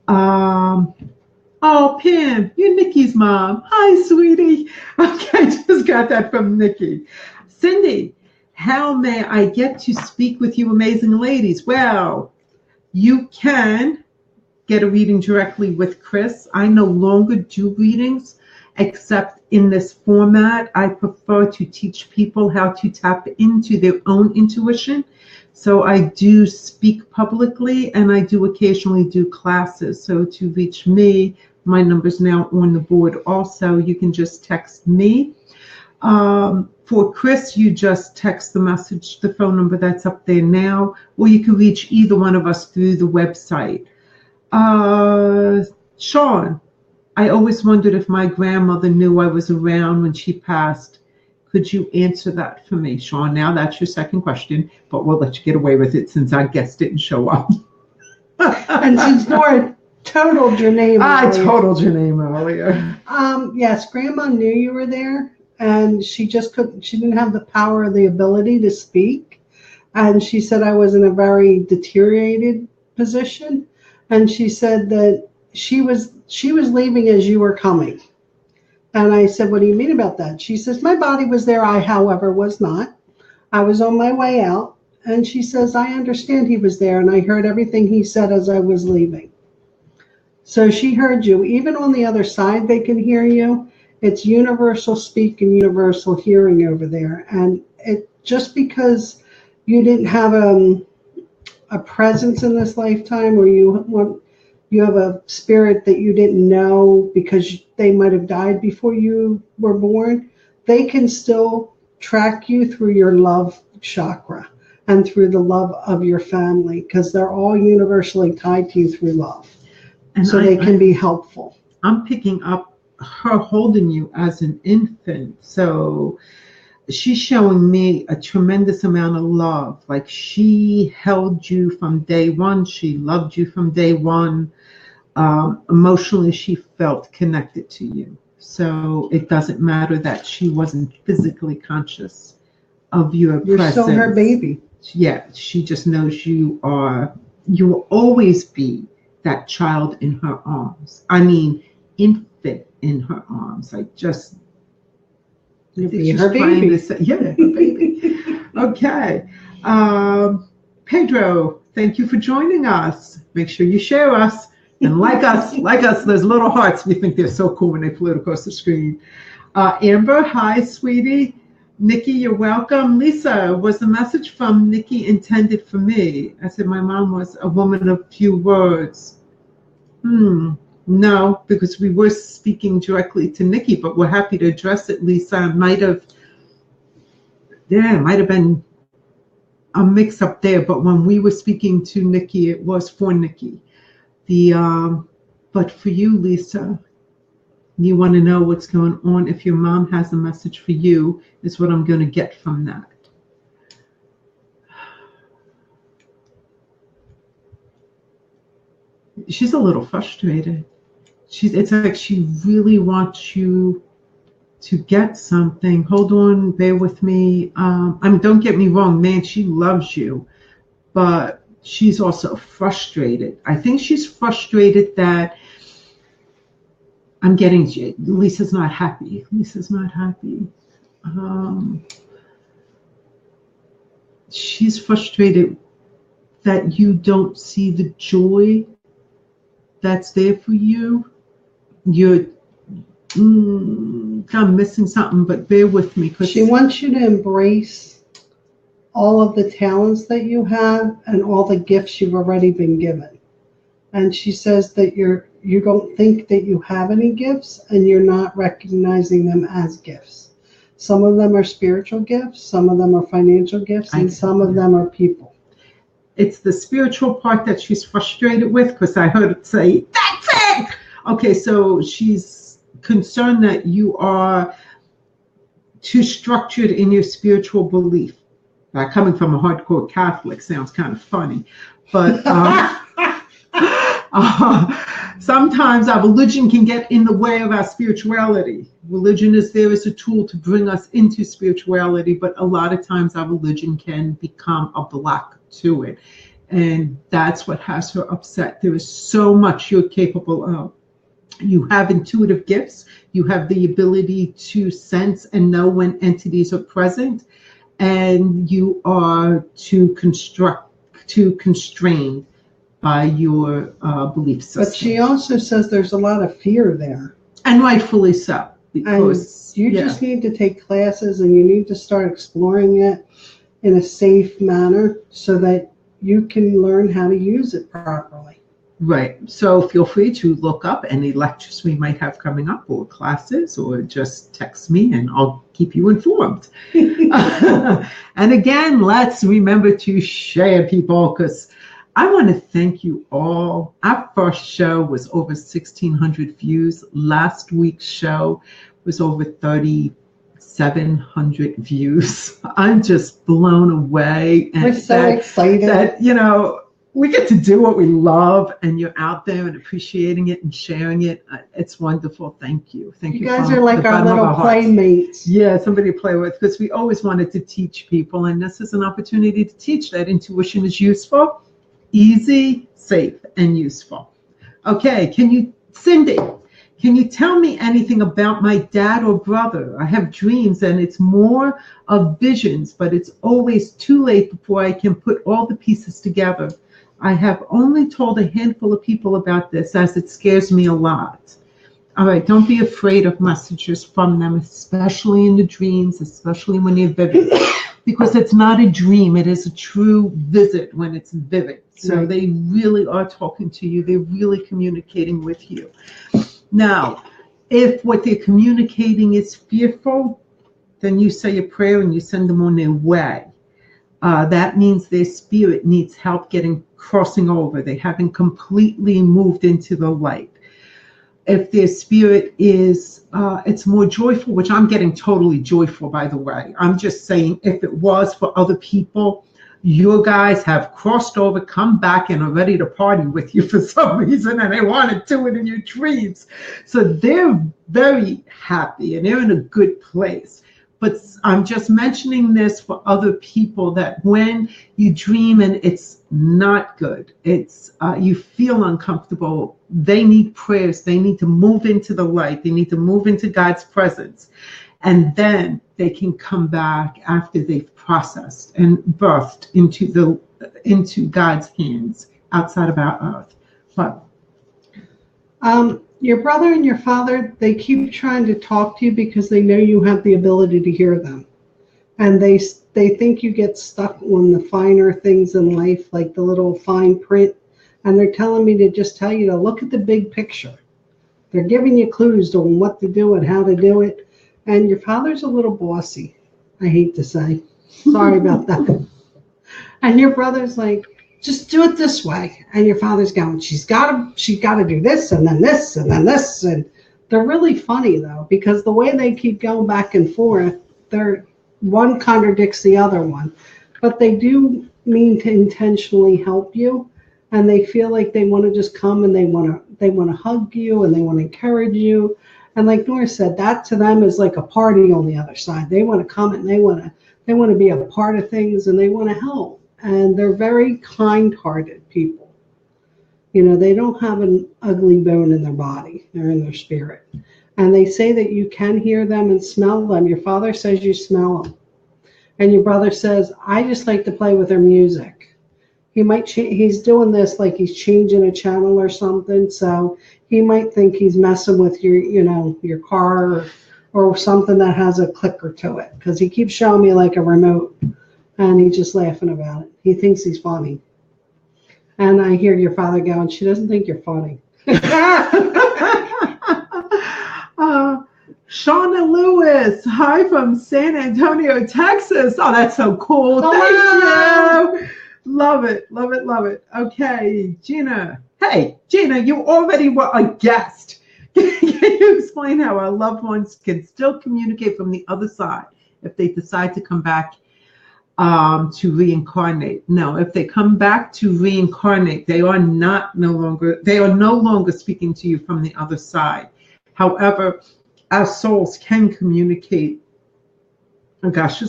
Oh, Pam, you're Nikki's mom. Hi, sweetie. Okay, just got that from Nikki. Cindy, how may I get to speak with you amazing ladies? Well, you can get a reading directly with Chris. I no longer do readings except in this format. I prefer to teach people how to tap into their own intuition. So I do speak publicly and I do occasionally do classes. So to reach me, my number's now on the board also. You can just text me. For Chris, you just text the message, the phone number that's up there now, or you can reach either one of us through the website. Sean, I always wondered if my grandmother knew I was around when she passed. Could you answer that for me, Sean? Now that's your second question, but we'll let you get away with it since our guest didn't show up. And since Nora totaled your name I earlier. totaled your name earlier. Yes, Grandma knew you were there, and she just couldn't. She didn't have the power or the ability to speak, and she said I was in a very deteriorated position, and she said that she was leaving as you were coming. And I said, what do you mean about that? She says, my body was there. I, however, was not. I was on my way out. And she says, I understand he was there. And I heard everything he said as I was leaving. So she heard you. Even on the other side, they can hear you. It's universal speak and universal hearing over there. And it just because you didn't have a presence in this lifetime, or you have a spirit that you didn't know because they might have died before you were born, they can still track you through your love chakra and through the love of your family, because they're all universally tied to you through love. And so they can be helpful. I'm picking up her holding you as an infant. So she's showing me a tremendous amount of love. Like she held you from day one. She loved you from day one. Emotionally, she felt connected to you. So it doesn't matter that she wasn't physically conscious of your presence. You're still her baby. Yeah, she just knows you will always be that child in her arms. I mean, infant in her arms. Like just you'll be her baby. Yeah, her baby. Okay. Pedro, thank you for joining us. Make sure you share us. And like us, there's little hearts. We think they're so cool when they float across the screen. Amber, hi, sweetie. Nikki, you're welcome. Lisa, was the message from Nikki intended for me? I said, my mom was a woman of few words. No, because we were speaking directly to Nikki, but we're happy to address it, Lisa. It might have been a mix up there, but when we were speaking to Nikki, it was for Nikki. But for you, Lisa, you want to know what's going on. If your mom has a message for you, is what I'm going to get from that. She's a little frustrated. It's like she really wants you to get something. Hold on, bear with me. Don't get me wrong, man, she loves you, but she's also frustrated. I think she's frustrated that Lisa's not happy. She's frustrated that you don't see the joy that's there for you. You're I'm missing something, but bear with me. She wants you to embrace all of the talents that you have and all the gifts you've already been given. And she says that you don't think that you have any gifts, and you're not recognizing them as gifts. Some of them are spiritual gifts, some of them are financial gifts, and some of them are people. It's the spiritual part that she's frustrated with, because I heard it say, that's it! Okay, so she's concerned that you are too structured in your spiritual belief. Coming from a hardcore Catholic sounds kind of funny, but sometimes our religion can get in the way of our spirituality. Religion is there as a tool to bring us into spirituality, but a lot of times our religion can become a block to it. And that's what has her upset. There is so much you're capable of. You have intuitive gifts. You have the ability to sense and know when entities are present. And you are too constrained by your belief system. But she also says there's a lot of fear there. And rightfully so. Because and you just need to take classes, and you need to start exploring it in a safe manner so that you can learn how to use it properly. Right. So feel free to look up any lectures we might have coming up, or classes, or just text me and I'll keep you informed. And again, let's remember to share, people, because I want to thank you all. Our first show was over 1,600 views. Last week's show was over 3,700 views. I'm just blown away. And we're so excited that, you know, we get to do what we love, and you're out there and appreciating it and sharing it. It's wonderful. Thank you. Thank you. You guys are like our little playmates. Yeah, somebody to play with, because we always wanted to teach people, and this is an opportunity to teach that intuition is useful, easy, safe, and useful. Okay, Cindy, can you tell me anything about my dad or brother? I have dreams, and it's more of visions, but it's always too late before I can put all the pieces together. I have only told a handful of people about this, as it scares me a lot. All right, don't be afraid of messages from them, especially in the dreams, especially when they're vivid, because it's not a dream. It is a true visit when it's vivid. So they really are talking to you. They're really communicating with you. Now, if what they're communicating is fearful, then you say a prayer and you send them on their way. That means their spirit needs help crossing over. They haven't completely moved into the light. If their spirit is, it's more joyful, which I'm getting totally joyful, by the way. I'm just saying, if it was for other people, you guys have crossed over, come back, and are ready to party with you for some reason, and they want to do it in your dreams. So they're very happy, and they're in a good place. But I'm just mentioning this for other people, that when you dream and it's not good, it's you feel uncomfortable, they need prayers. They need to move into the light. They need to move into God's presence. And then they can come back after they've processed and birthed into God's hands outside of our earth. But your brother and your father, they keep trying to talk to you because they know you have the ability to hear them. And they think you get stuck on the finer things in life, like the little fine print. And they're telling me to just tell you to look at the big picture. They're giving you clues on what to do and how to do it. And your father's a little bossy, I hate to say. Sorry about that. And your brother's like, just do it this way. And your father's going, she's got to do this and then this and then this. And they're really funny, though, because the way they keep going back and forth, one contradicts the other one. But they do mean to intentionally help you. And they feel like they want to just come and they want to hug you and they want to encourage you. And like Nora said, that to them is like a party on the other side. They want to come and they want to be a part of things, and they want to help. And they're very kind-hearted people. You know, they don't have an ugly bone in their body. They're in their spirit. And they say that you can hear them and smell them. Your father says you smell them. And your brother says, I just like to play with their music. He's doing this like he's changing a channel or something. So he might think he's messing with your car or something that has a clicker to it. Because he keeps showing me like a remote. And he's just laughing about it. He thinks he's funny. And I hear your father going, she doesn't think you're funny. Shauna Lewis, hi from San Antonio, Texas. Oh, that's so cool. Hello. Thank you. Love it, love it, love it. Okay, Gina. Hey, Gina, you already were a guest. Can you explain how our loved ones can still communicate from the other side if they decide to come back to reincarnate? No, if they come back to reincarnate, they are no longer speaking to you from the other side. However, our souls can communicate. Oh gosh,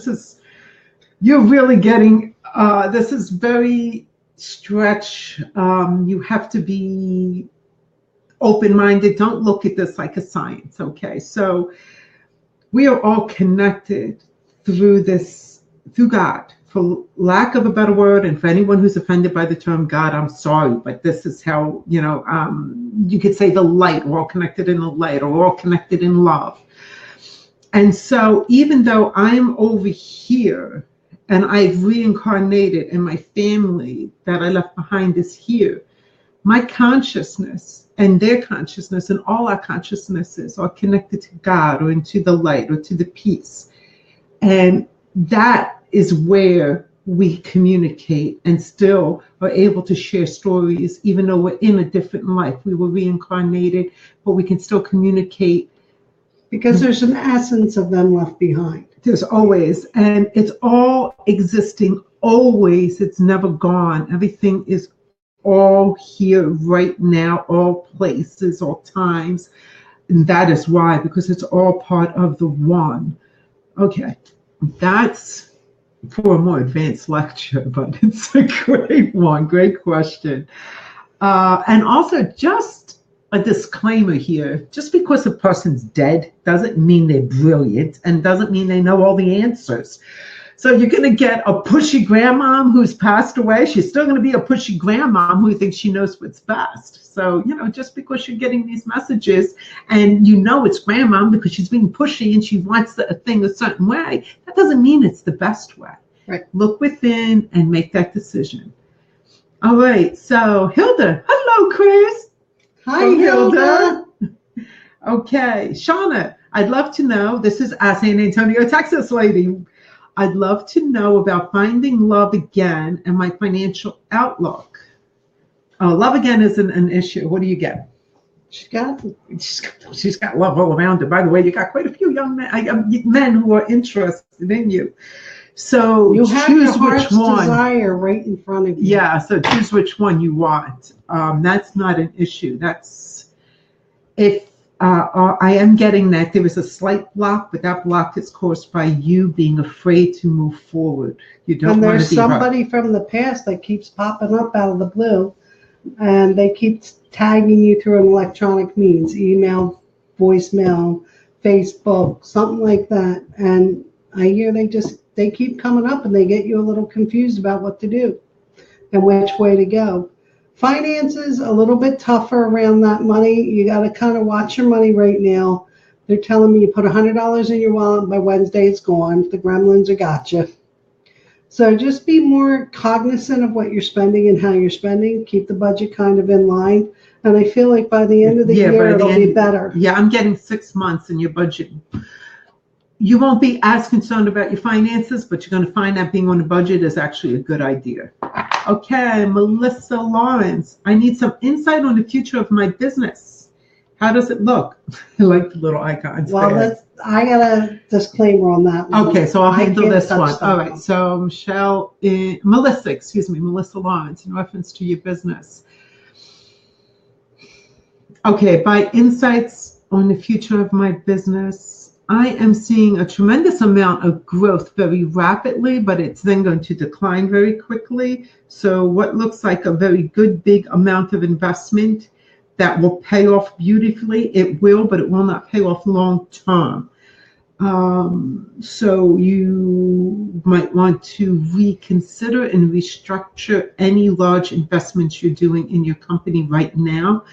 you're really getting, this is very stretch. You have to be open-minded. Don't look at this like a science, okay? So we are all connected through God, for lack of a better word. And for anyone who's offended by the term God, I'm sorry, but this is how, you could say the light. We're all connected in the light, or we're all connected in love. And so even though I'm over here and I've reincarnated and my family that I left behind is here, my consciousness and their consciousness and all our consciousnesses are connected to God, or into the light, or to the peace. And that is where we communicate and still are able to share stories, even though we're in a different life. We were reincarnated, but we can still communicate. Because there's an essence of them left behind. There's always, and it's all existing always. It's never gone. Everything is all here right now, all places, all times. And that is why, because it's all part of the one. Okay, that's for a more advanced lecture, but it's a great one, great question. And also just a disclaimer here, just because a person's dead doesn't mean they're brilliant and doesn't mean they know all the answers. So you're going to get a pushy grandmom who's passed away. She's still going to be a pushy grandmom who thinks she knows what's best. So, just because you're getting these messages and it's grandmom because she's being pushy and she wants a thing a certain way, that doesn't mean it's the best way. Right. Look within and make that decision. All right. So Hilda, hello, Chris. Hi, Hilda. Okay. Shauna, I'd love to know, this is a San Antonio, Texas lady. I'd love to know about finding love again and my financial outlook. Love again isn't an issue. What do you get? She's got love all around her. By the way, you got quite a few young men who are interested in you. So you have choose your heart's which one. Desire right in front of you. Yeah, so choose which one you want. That's not an issue. That's if I am getting that there is a slight block, but that block is caused by you being afraid to move forward. You don't and want there's to be somebody from the past that keeps popping up out of the blue, and they keep tagging you through an electronic means, email, voicemail, Facebook, something like that. And I hear they keep coming up and they get you a little confused about what to do and which way to go. Finances a little bit tougher around that money. You got to kind of watch your money right now. They're telling me you put $100 in your wallet, by Wednesday it's gone. The gremlins are got you. So just be more cognizant of what you're spending and how you're spending. Keep the budget kind of in line. And I feel like by the end of the year, it'll be better. Yeah, I'm getting 6 months in your budget. You won't be as concerned about your finances, but you're going to find that being on a budget is actually a good idea. Okay, Melissa Lawrence, I need some insight on the future of my business. How does it look? I like the little icons. Well, I got a disclaimer on that one. Okay, so I'll handle this one. Stuff. All right, so Melissa Lawrence, in reference to your business. Okay, by insights on the future of my business, I am seeing a tremendous amount of growth very rapidly, but it's then going to decline very quickly. So what looks like a very good big amount of investment that will pay off beautifully, it will, but it will not pay off long term. So you might want to reconsider and restructure any large investments you're doing in your company right now.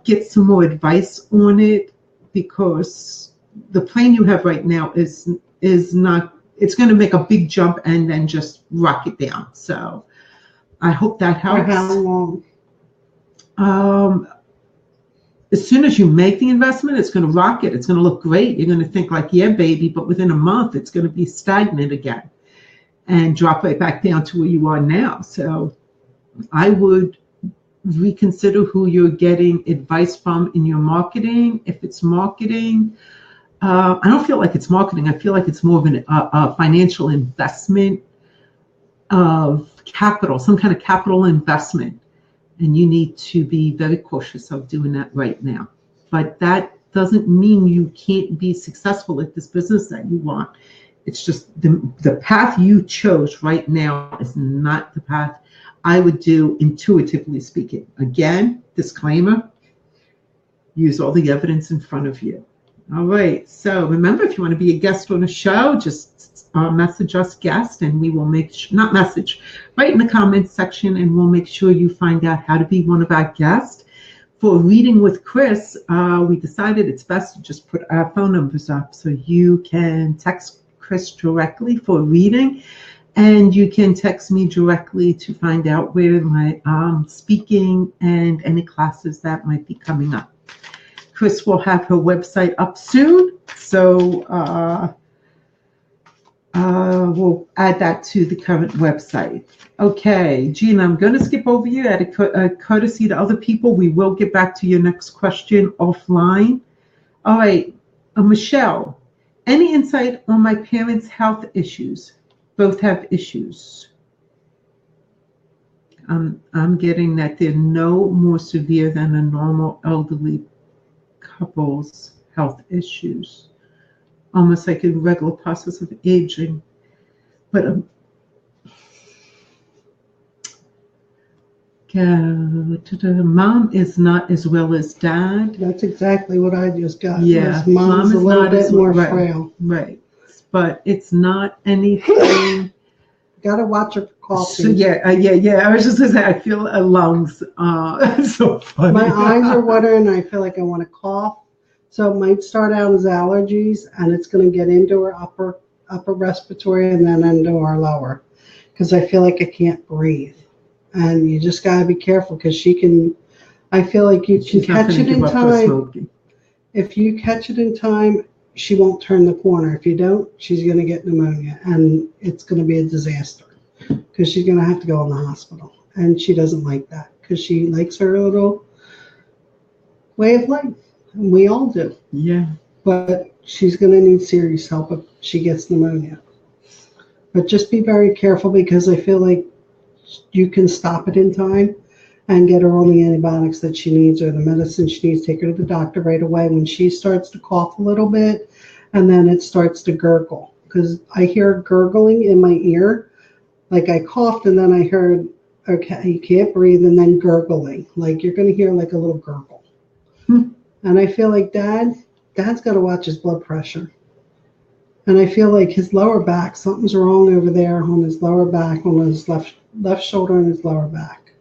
Get some more advice on it, because the plan you have right now is not, it's going to make a big jump and then just rock it down. So I hope that helps. For how long? As soon as you make the investment, it's going to rock it. It's going to look great. You're going to think like, yeah, baby, but within a month, it's going to be stagnant again and drop right back down to where you are now. So I would reconsider who you're getting advice from in your marketing. If it's marketing, I don't feel like it's marketing. I feel like it's more of a financial investment of capital, some kind of capital investment. And you need to be very cautious of doing that right now. But that doesn't mean you can't be successful at this business that you want. It's just the path you chose right now is not the path I would do, intuitively speaking. Again, disclaimer, use all the evidence in front of you. All right, so remember, if you want to be a guest on a show, just message us guest, and we will write in the comments section, and we'll make sure you find out how to be one of our guests. For reading with Chris, we decided it's best to just put our phone numbers up so you can text Chris directly for reading, and you can text me directly to find out where my speaking and any classes that might be coming up. Chris will have her website up soon, so We'll add that to the current website. Okay, Gina, I'm going to skip over you. At a courtesy to other people, we will get back to your next question offline. All right, Michelle, any insight on my parents' health issues? Both have issues. I'm getting that they're no more severe than a normal elderly couple's health issues, almost like a regular process of aging. But mom is not as well as dad. That's exactly what I just got. Yeah, mom's a little bit more right, frail. Right, but it's not anything. Got to watch her for coughing. So yeah. I was just gonna say, I feel her lungs. So funny. My eyes are watering, and I feel like I want to cough. So it might start out as allergies, and it's going to get into her upper respiratory and then into our lower, because I feel like I can't breathe. And you just got to be careful, because she can. I feel like you can catch it in time. If you catch it in time, she won't turn the corner. If you don't, she's going to get pneumonia, and it's going to be a disaster, because she's going to have to go in the hospital. And she doesn't like that, because she likes her little way of life. And we all do. Yeah. But she's going to need serious help if she gets pneumonia. But just be very careful, because I feel like you can stop it in time and get her on the antibiotics that she needs, or the medicine she needs. Take her to the doctor right away when she starts to cough a little bit, and then it starts to gurgle. Because I hear gurgling in my ear. Like I coughed, and then I heard, okay, you can't breathe, and then gurgling. Like you're going to hear like a little gurgle. And I feel like Dad's got to watch his blood pressure. And I feel like his lower back, something's wrong over there on his lower back, on his left shoulder and his lower back.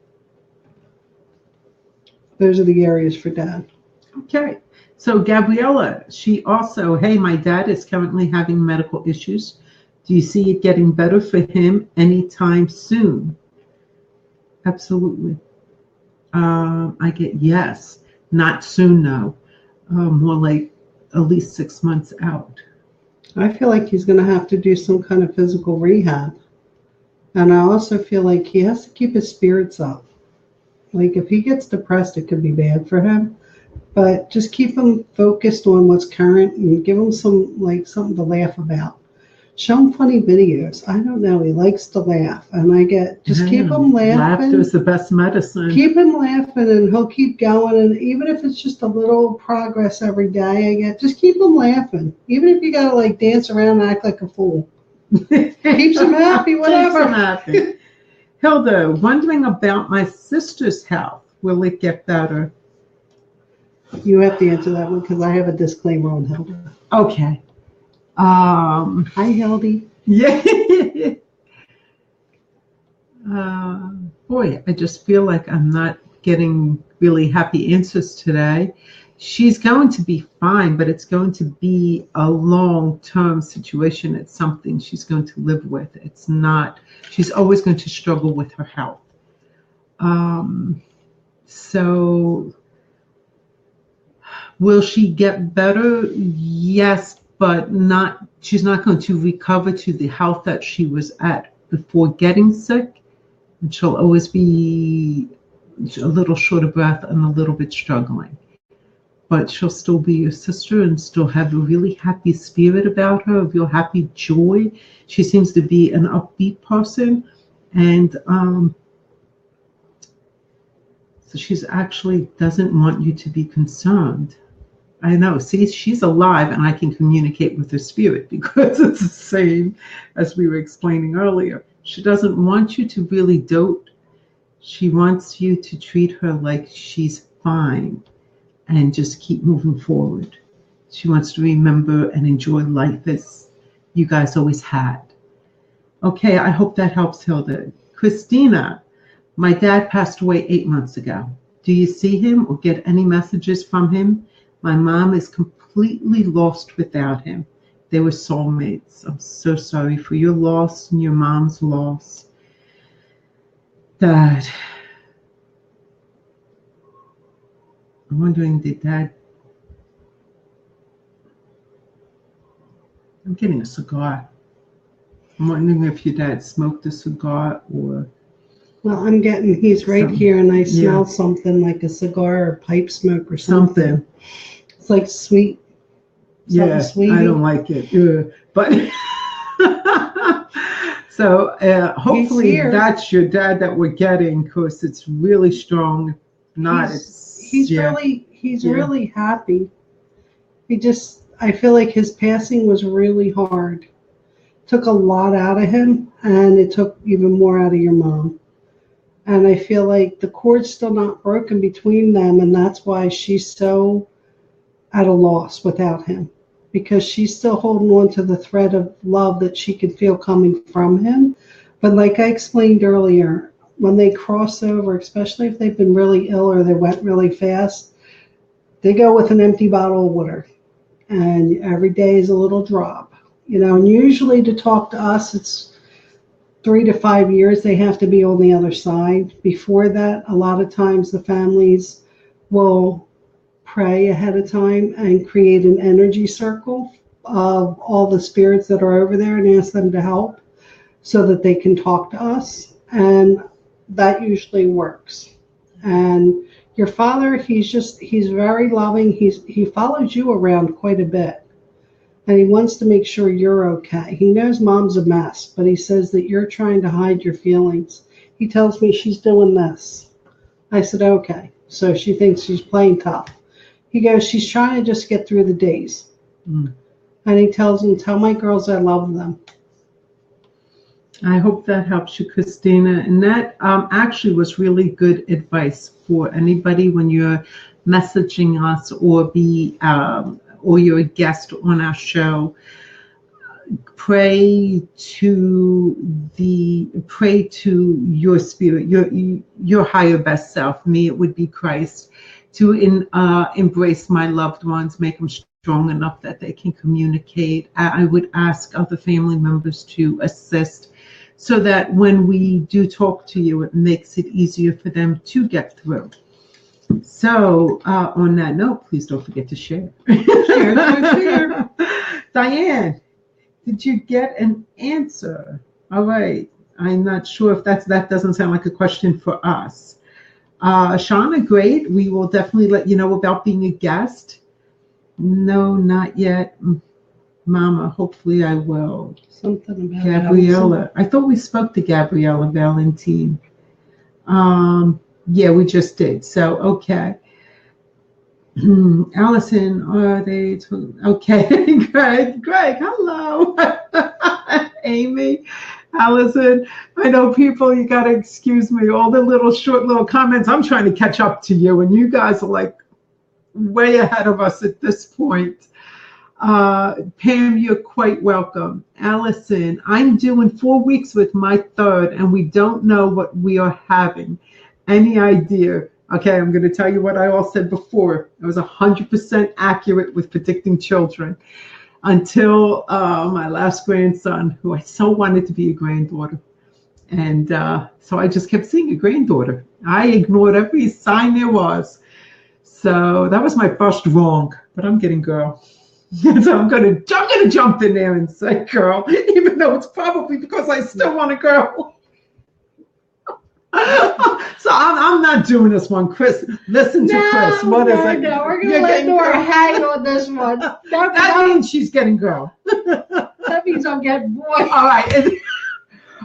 Those are the areas for Dad. Okay. So Gabriella, she also, hey, my dad is currently having medical issues. Do you see it getting better for him anytime soon? Absolutely. I get yes. Not soon, no. More like at least 6 months out. I feel like he's going to have to do some kind of physical rehab. And I also feel like he has to keep his spirits up. Like if he gets depressed, it could be bad for him. But just keep him focused on what's current and give him something to laugh about. Show him funny videos. I don't know. He likes to laugh. And keep him laughing. Laughter is the best medicine. Keep him laughing, and he'll keep going. And even if it's just a little progress every day, just keep him laughing. Even if you got to dance around and act like a fool. Keeps him happy, whatever. Keeps him happy. Hilda, wondering about my sister's health. Will it get better? You have to answer that one, because I have a disclaimer on Hilda. Okay. Hi, Hildy. Yeah. Boy, I just feel like I'm not getting really happy answers today. She's going to be fine, but it's going to be a long-term situation. It's something she's going to live with. It's not, she's always going to struggle with her health. So will she get better? Yes, but she's not going to recover to the health that she was at before getting sick. And she'll always be a little short of breath and a little bit struggling. But she'll still be your sister and still have a really happy spirit about her, a real happy joy. She seems to be an upbeat person. And so she's actually doesn't want you to be concerned. I know. See, she's alive, and I can communicate with her spirit, because it's the same as we were explaining earlier. She doesn't want you to really dote. She wants you to treat her like she's fine and just keep moving forward. She wants to remember and enjoy life as you guys always had. Okay, I hope that helps, Hilda. Christina, my dad passed away 8 months ago. Do you see him or get any messages from him? My mom is completely lost without him. They were soulmates. I'm so sorry for your loss and your mom's loss. Dad. I'm wondering, did Dad... I'm getting a cigar. I'm wondering if your dad smoked a cigar or Well, he's right something. here, and I smell Yeah. something like a cigar or pipe smoke or something. Something. It's like sweet. Yeah, Sweetie. I don't like it. Yeah. But so hopefully here. that's your dad that we're getting, because it's really strong. If not, He's really happy. I feel like his passing was really hard. Took a lot out of him, and it took even more out of your mom. And I feel like the cord's still not broken between them, and that's why she's so at a loss without him, because she's still holding on to the thread of love that she can feel coming from him. But like I explained earlier, when they cross over, especially if they've been really ill or they went really fast, they go with an empty bottle of water, and every day is a little drop. And usually to talk to us, it's 3 to 5 years they have to be on the other side. Before that, a lot of times the families will pray ahead of time and create an energy circle of all the spirits that are over there and ask them to help so that they can talk to us. And that usually works. And your father, he's very loving. He follows you around quite a bit. And he wants to make sure you're okay. He knows mom's a mess, but he says that you're trying to hide your feelings. He tells me she's doing this. I said, okay. So she thinks she's playing tough. He goes, she's trying to just get through the days. And he tells him, tell my girls I love them. I hope that helps you, Christina. And that actually was really good advice for anybody when you're messaging us or you're a guest on our show. Pray to your spirit, your higher best self. Me, it would be Christ, to embrace my loved ones, make them strong enough that they can communicate. I would ask other family members to assist, so that when we do talk to you, it makes it easier for them to get through. So on that note, please don't forget to share. Share. Diane, did you get an answer? All right. I'm not sure if that doesn't sound like a question for us. Shauna, great. We will definitely let you know about being a guest. No, not yet. Mama, hopefully I will. Something about Gabriella. Allison. I thought we spoke to Gabriella Valentine. Yeah, we just did. So, okay. Allison, are they? Okay. Greg, hello. Amy, Allison, I know people, you got to excuse me, all the short little comments. I'm trying to catch up to you, and you guys are like way ahead of us at this point. Pam, you're quite welcome. Allison, I'm doing 4 weeks with my third, and we don't know what we are having. Any idea? Okay, I'm going to tell you what I all said before. I was 100% accurate with predicting children until my last grandson, who I so wanted to be a granddaughter. And so I just kept seeing a granddaughter. I ignored every sign there was. So that was my first wrong, but I'm getting girl. So I'm gonna jump in there and say girl, even though it's probably because I still want a girl. So I'm not doing this one, Chris. Listen to Chris. What is it? No, we're gonna let Nora hang on this one. That means she's getting girl. That means I'm getting boy. All right.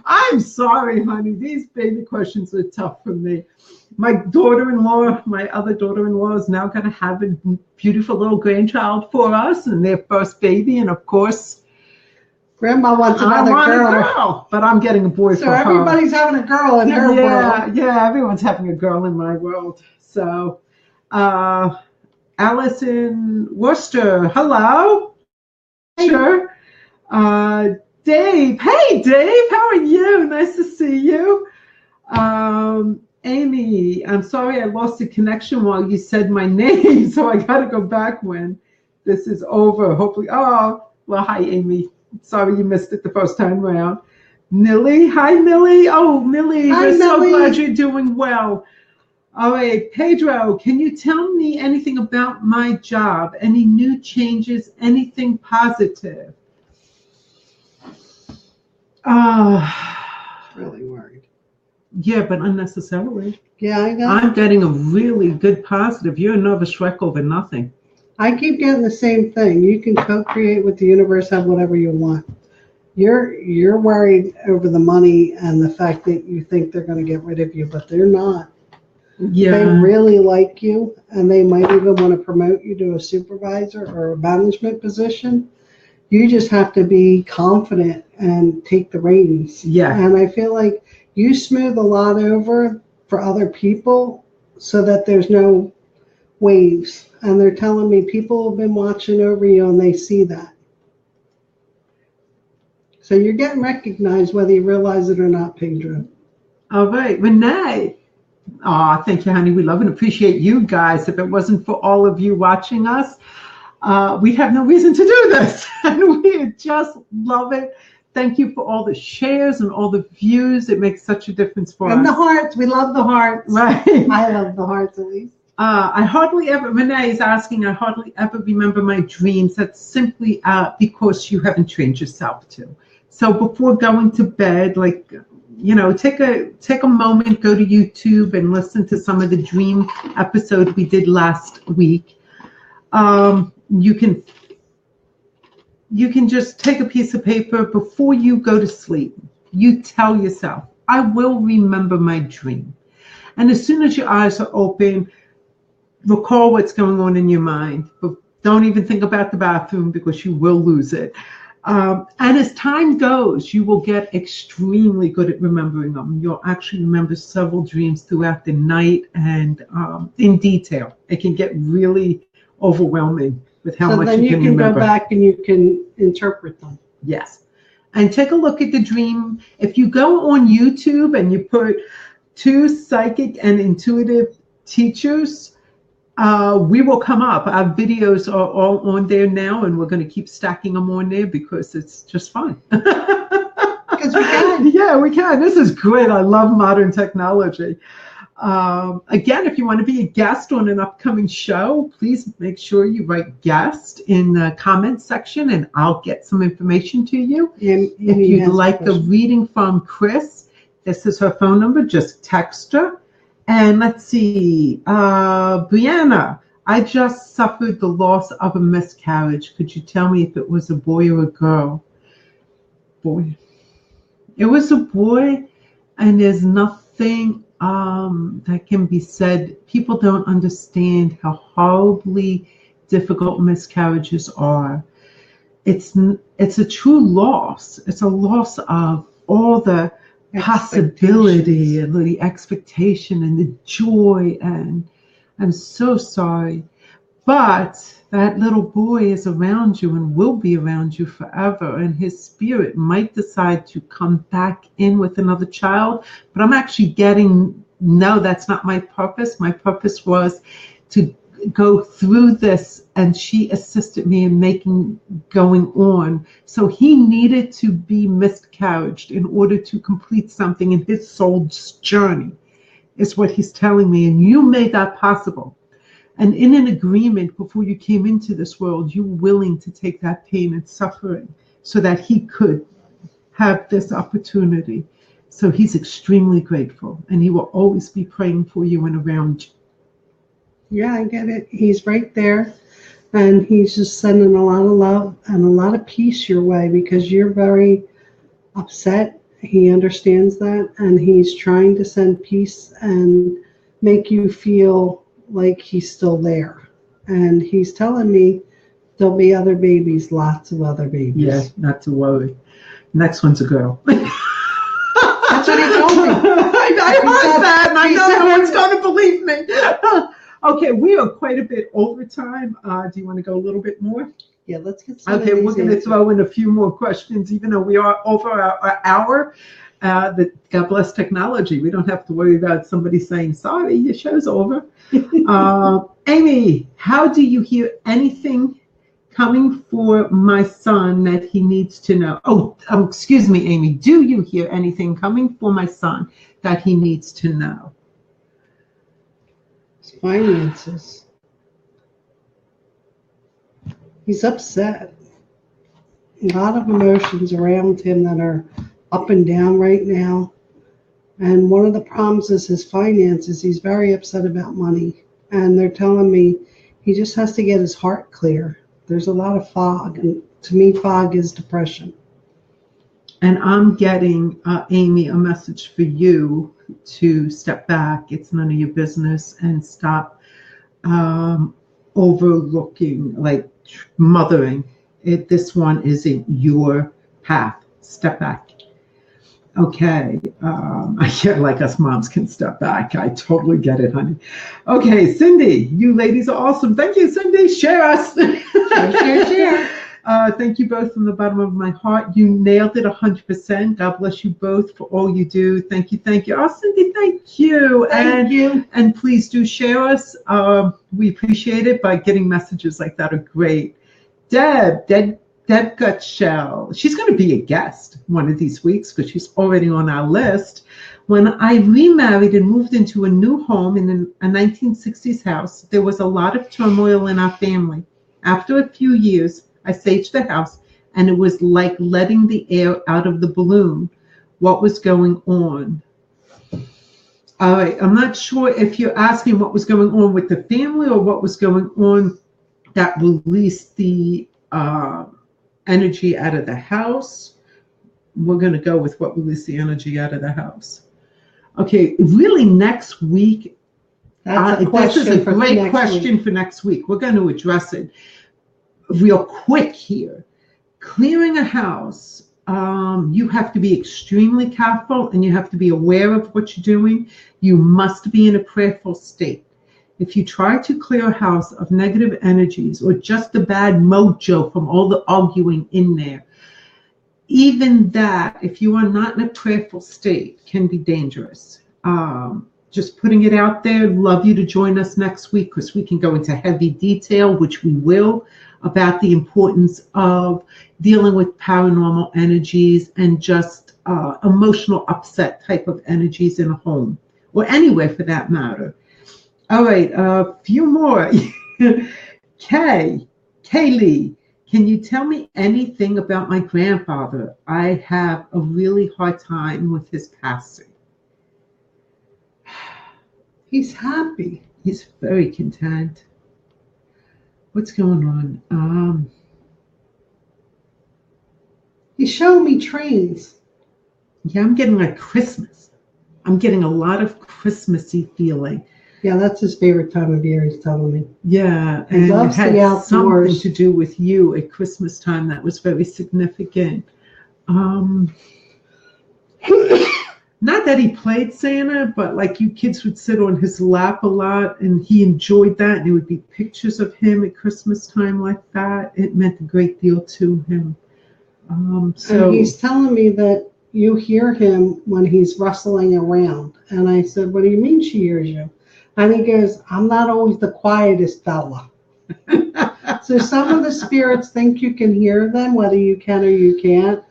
I'm sorry, honey. These baby questions are tough for me. My daughter-in-law, my other daughter-in-law, is now going to have a beautiful little grandchild for us and their first baby. And of course, Grandma wants another girl. But I'm getting a boy for her. So everybody's having a girl in her world. Yeah, everyone's having a girl in my world. So, Allison Worcester, hello. Sure. Dave, hey Dave, how are you? Nice to see you. Amy, I'm sorry I lost the connection while you said my name, so I got to go back when this is over. Hopefully, well, hi Amy. Sorry you missed it the first time around. Millie, hi Millie. Oh, Millie, we're so glad you're doing well. All right, Pedro, can you tell me anything about my job? Any new changes, anything positive? Really worried. Yeah, but unnecessarily. Yeah, I know. I'm getting a really good positive. You're another Shrek over nothing. I keep getting the same thing. You can co-create with the universe, have whatever you want. You're worried over the money and the fact that you think they're going to get rid of you, but they're not. Yeah. They really like you, and they might even want to promote you to a supervisor or a management position. You just have to be confident and take the reins. Yeah. And I feel like you smooth a lot over for other people so that there's no waves. And they're telling me people have been watching over you and they see that. So you're getting recognized whether you realize it or not, Pedro. All right, Renee. Oh, thank you, honey. We love and appreciate you guys. If it wasn't for all of you watching us, we'd have no reason to do this. And we just love it. Thank you for all the shares and all the views. It makes such a difference for us. And the hearts. We love the hearts. Right. I love the hearts, at least. I hardly ever, Renee is asking, I hardly ever remember my dreams. That's simply because you haven't trained yourself to. So before going to bed, like, you know, take a moment, go to YouTube and listen to some of the dream episodes we did last week. You can just take a piece of paper before you go to sleep. You tell yourself, I will remember my dream. And as soon as your eyes are open, recall what's going on in your mind, but don't even think about the bathroom because you will lose it. And as time goes, you will get extremely good at remembering them. You'll actually remember several dreams throughout the night and in detail. It can get really overwhelming with how much you can remember. So then you can go back and you can interpret them. Yes. And take a look at the dream. If you go on YouTube and you put 2 psychic and intuitive teachers, we will come up. Our videos are all on there now, and we're going to keep stacking them on there because it's just fun. Because we can. Yeah, we can. This is great. I love modern technology. Again, if you want to be a guest on an upcoming show, please make sure you write guest in the comments section, and I'll get some information to you. And if you'd like a reading from Chris, this is her phone number. Just text her. And let's see, Brianna, I just suffered the loss of a miscarriage. Could you tell me if it was a boy or a girl? Boy. It was a boy, and there's nothing that can be said. People don't understand how horribly difficult miscarriages are. It's a true loss. It's a loss of all the possibility and the expectation and the joy, and I'm so sorry, but that little boy is around you and will be around you forever, and his spirit might decide to come back in with another child. But I'm actually getting, no, that's not my purpose. My purpose was to go through this, and she assisted me in going on. So he needed to be miscarriaged in order to complete something in his soul's journey, is what he's telling me. And you made that possible. And in an agreement before you came into this world, you were willing to take that pain and suffering so that he could have this opportunity. So he's extremely grateful, and he will always be praying for you and around you. Yeah, I get it. He's right there, and he's just sending a lot of love and a lot of peace your way because you're very upset. He understands that, and he's trying to send peace and make you feel like he's still there. And he's telling me there'll be other babies, lots of other babies. Yeah, not to worry. Next one's a girl. That's what he told me. I heard that, and I know no one's going to believe me. Okay, we are quite a bit over time. Do you want to go a little bit more? Yeah, let's get some. Okay, we're going to throw in a few more questions, even though we are over our hour. God bless technology. We don't have to worry about somebody saying, sorry, your show's over. Amy, how do you hear anything coming for my son that he needs to know? Oh, excuse me, Amy. Do you hear anything coming for my son that he needs to know? Finances. He's upset. A lot of emotions around him that are up and down right now. And one of the problems is his finances. He's very upset about money. And they're telling me he just has to get his heart clear. There's a lot of fog. And to me, fog is depression. And I'm getting, Amy, a message for you to step back. It's none of your business, and stop overlooking, like mothering. This one isn't your path. Step back. Okay. I get like us moms can step back. I totally get it, honey. Okay, Cindy, you ladies are awesome. Thank you, Cindy. Share us. Share. Thank you both from the bottom of my heart. You nailed it 100%. God bless you both for all you do. Thank you. Thank you. Oh, Cindy, thank you. Thank you. And please do share us. We appreciate it by getting messages like that are great. Deb Gutshell. She's going to be a guest one of these weeks because she's already on our list. When I remarried and moved into a new home in a 1960s house, there was a lot of turmoil in our family. After a few years, I saged the house, and it was like letting the air out of the balloon. What was going on? All right, I'm not sure if you're asking what was going on with the family or what was going on that released the energy out of the house. We're going to go with what released the energy out of the house. Okay, really next week, this is a great question for next week. We're going to address it real quick here. Clearing a house, you have to be extremely careful, and you have to be aware of what you're doing. You must be in a prayerful state. If you try to clear a house of negative energies or just the bad mojo from all the arguing in there, even that, if you are not in a prayerful state, can be dangerous. Just putting it out there. Love you to join us next week because we can go into heavy detail, which we will, about the importance of dealing with paranormal energies and just emotional upset type of energies in a home or anywhere for that matter. All right, a few more. Kaylee, can you tell me anything about my grandfather? I have a really hard time with his passing. He's happy. He's very content. What's going on? He's showing me trains. Yeah, I'm getting like Christmas. I'm getting a lot of Christmassy feeling. Yeah, that's his favorite time of year, he's telling me. Yeah, he and loves it the had something outdoors. to do with you at Christmas time that was very significant. Not that he played Santa, but like you kids would sit on his lap a lot, and he enjoyed that. And there would be pictures of him at Christmas time like that. It meant a great deal to him. So and he's telling me that you hear him when he's rustling around. And I said, what do you mean she hears you? And he goes, I'm not always the quietest fella. So some of the spirits think you can hear them, whether you can or you can't.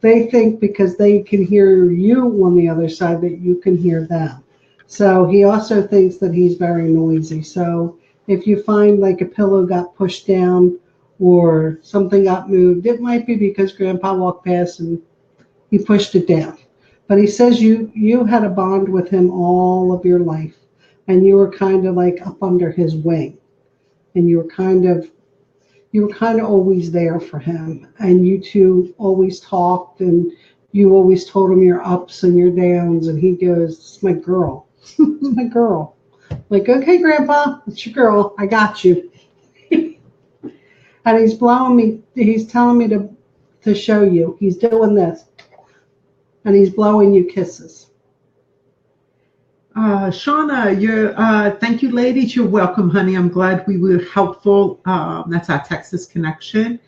They think because they can hear you on the other side that you can hear them. So he also thinks that he's very noisy. So if you find like a pillow got pushed down or something got moved, it might be because Grandpa walked past and he pushed it down. But he says you had a bond with him all of your life, and you were kind of like up under his wing, and you were kind of always there for him, and you two always talked, and you always told him your ups and your downs, and he goes, it's my girl. It's my girl. I'm like, okay, Grandpa, it's your girl. I got you. And he's blowing me. He's telling me to show you. He's doing this. And he's blowing you kisses. Shauna, thank you, ladies. You're welcome, honey. I'm glad we were helpful. That's our Texas connection.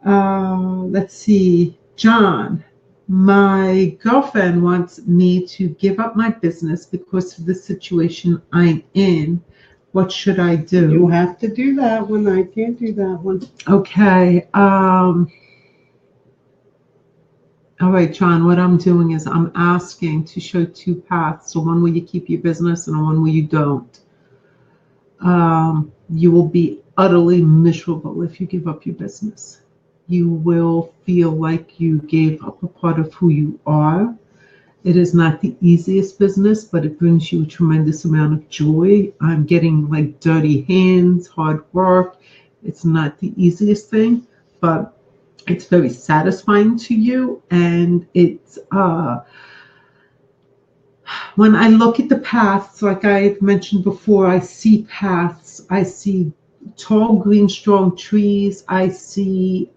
Let's see. John, my girlfriend wants me to give up my business because of the situation I'm in. What should I do? You have to do that one. I can't do that one. Okay. All right, John, what I'm doing is I'm asking to show two paths. So one where you keep your business and one where you don't. You will be utterly miserable if you give up your business. you will feel like you gave up a part of who you are. It is not the easiest business, but it brings you a tremendous amount of joy. I'm getting like dirty hands, hard work. It's not the easiest thing, but it's very satisfying to you. And it's, when I look at the paths, like I mentioned before, I see paths. I see tall, green, strong trees. I see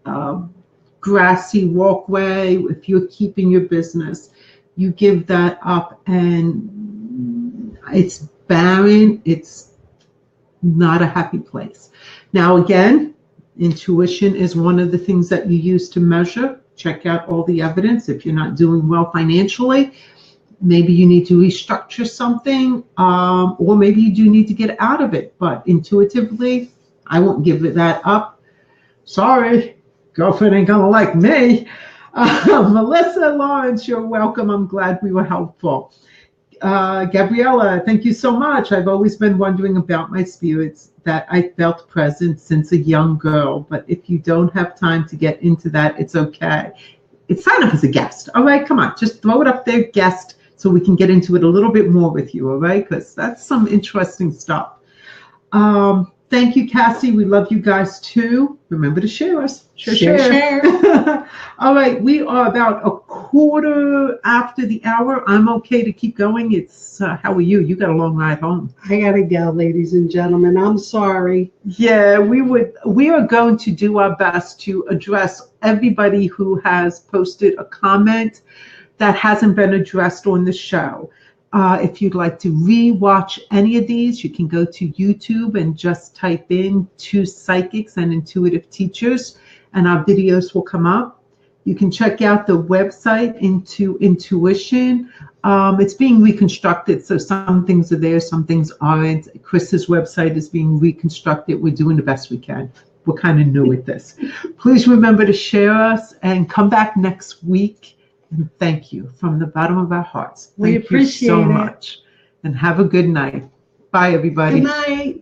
grassy walkway. If you're keeping your business, you give that up and it's barren. It's not a happy place. Now, again, intuition is one of the things that you use to measure. Check out all the evidence. If you're not doing well financially, maybe you need to restructure something, or maybe you do need to get out of it. But intuitively, I won't give that up. Sorry, girlfriend ain't gonna like me. Melissa, Lawrence, you're welcome. I'm glad we were helpful. Gabriella, thank you so much. I've always been wondering about my spirits that I felt present since a young girl. But if you don't have time to get into that, it's okay. It's sign up as a guest. All right, come on, just throw it up there, guest, so we can get into it a little bit more with you. All right, because that's some interesting stuff. Thank you, Cassie. We love you guys too. Remember to share us. Share. All right, we are about a quarter after the hour. I'm okay to keep going. It's how are you? You got a long ride home. I gotta go, ladies and gentlemen. I'm sorry. Yeah, we are going to do our best to address everybody who has posted a comment that hasn't been addressed on the show. If you'd like to re-watch any of these, you can go to YouTube and just type in 2 psychics and intuitive teachers, and our videos will come up. You can check out the website Into Intuition. It's being reconstructed, so some things are there, some things aren't. Chris's website is being reconstructed. We're doing the best we can. We're kind of new at this. Please remember to share us and come back next week. And thank you from the bottom of our hearts. We appreciate you so it. much. And have a good night. Bye, everybody. Good night.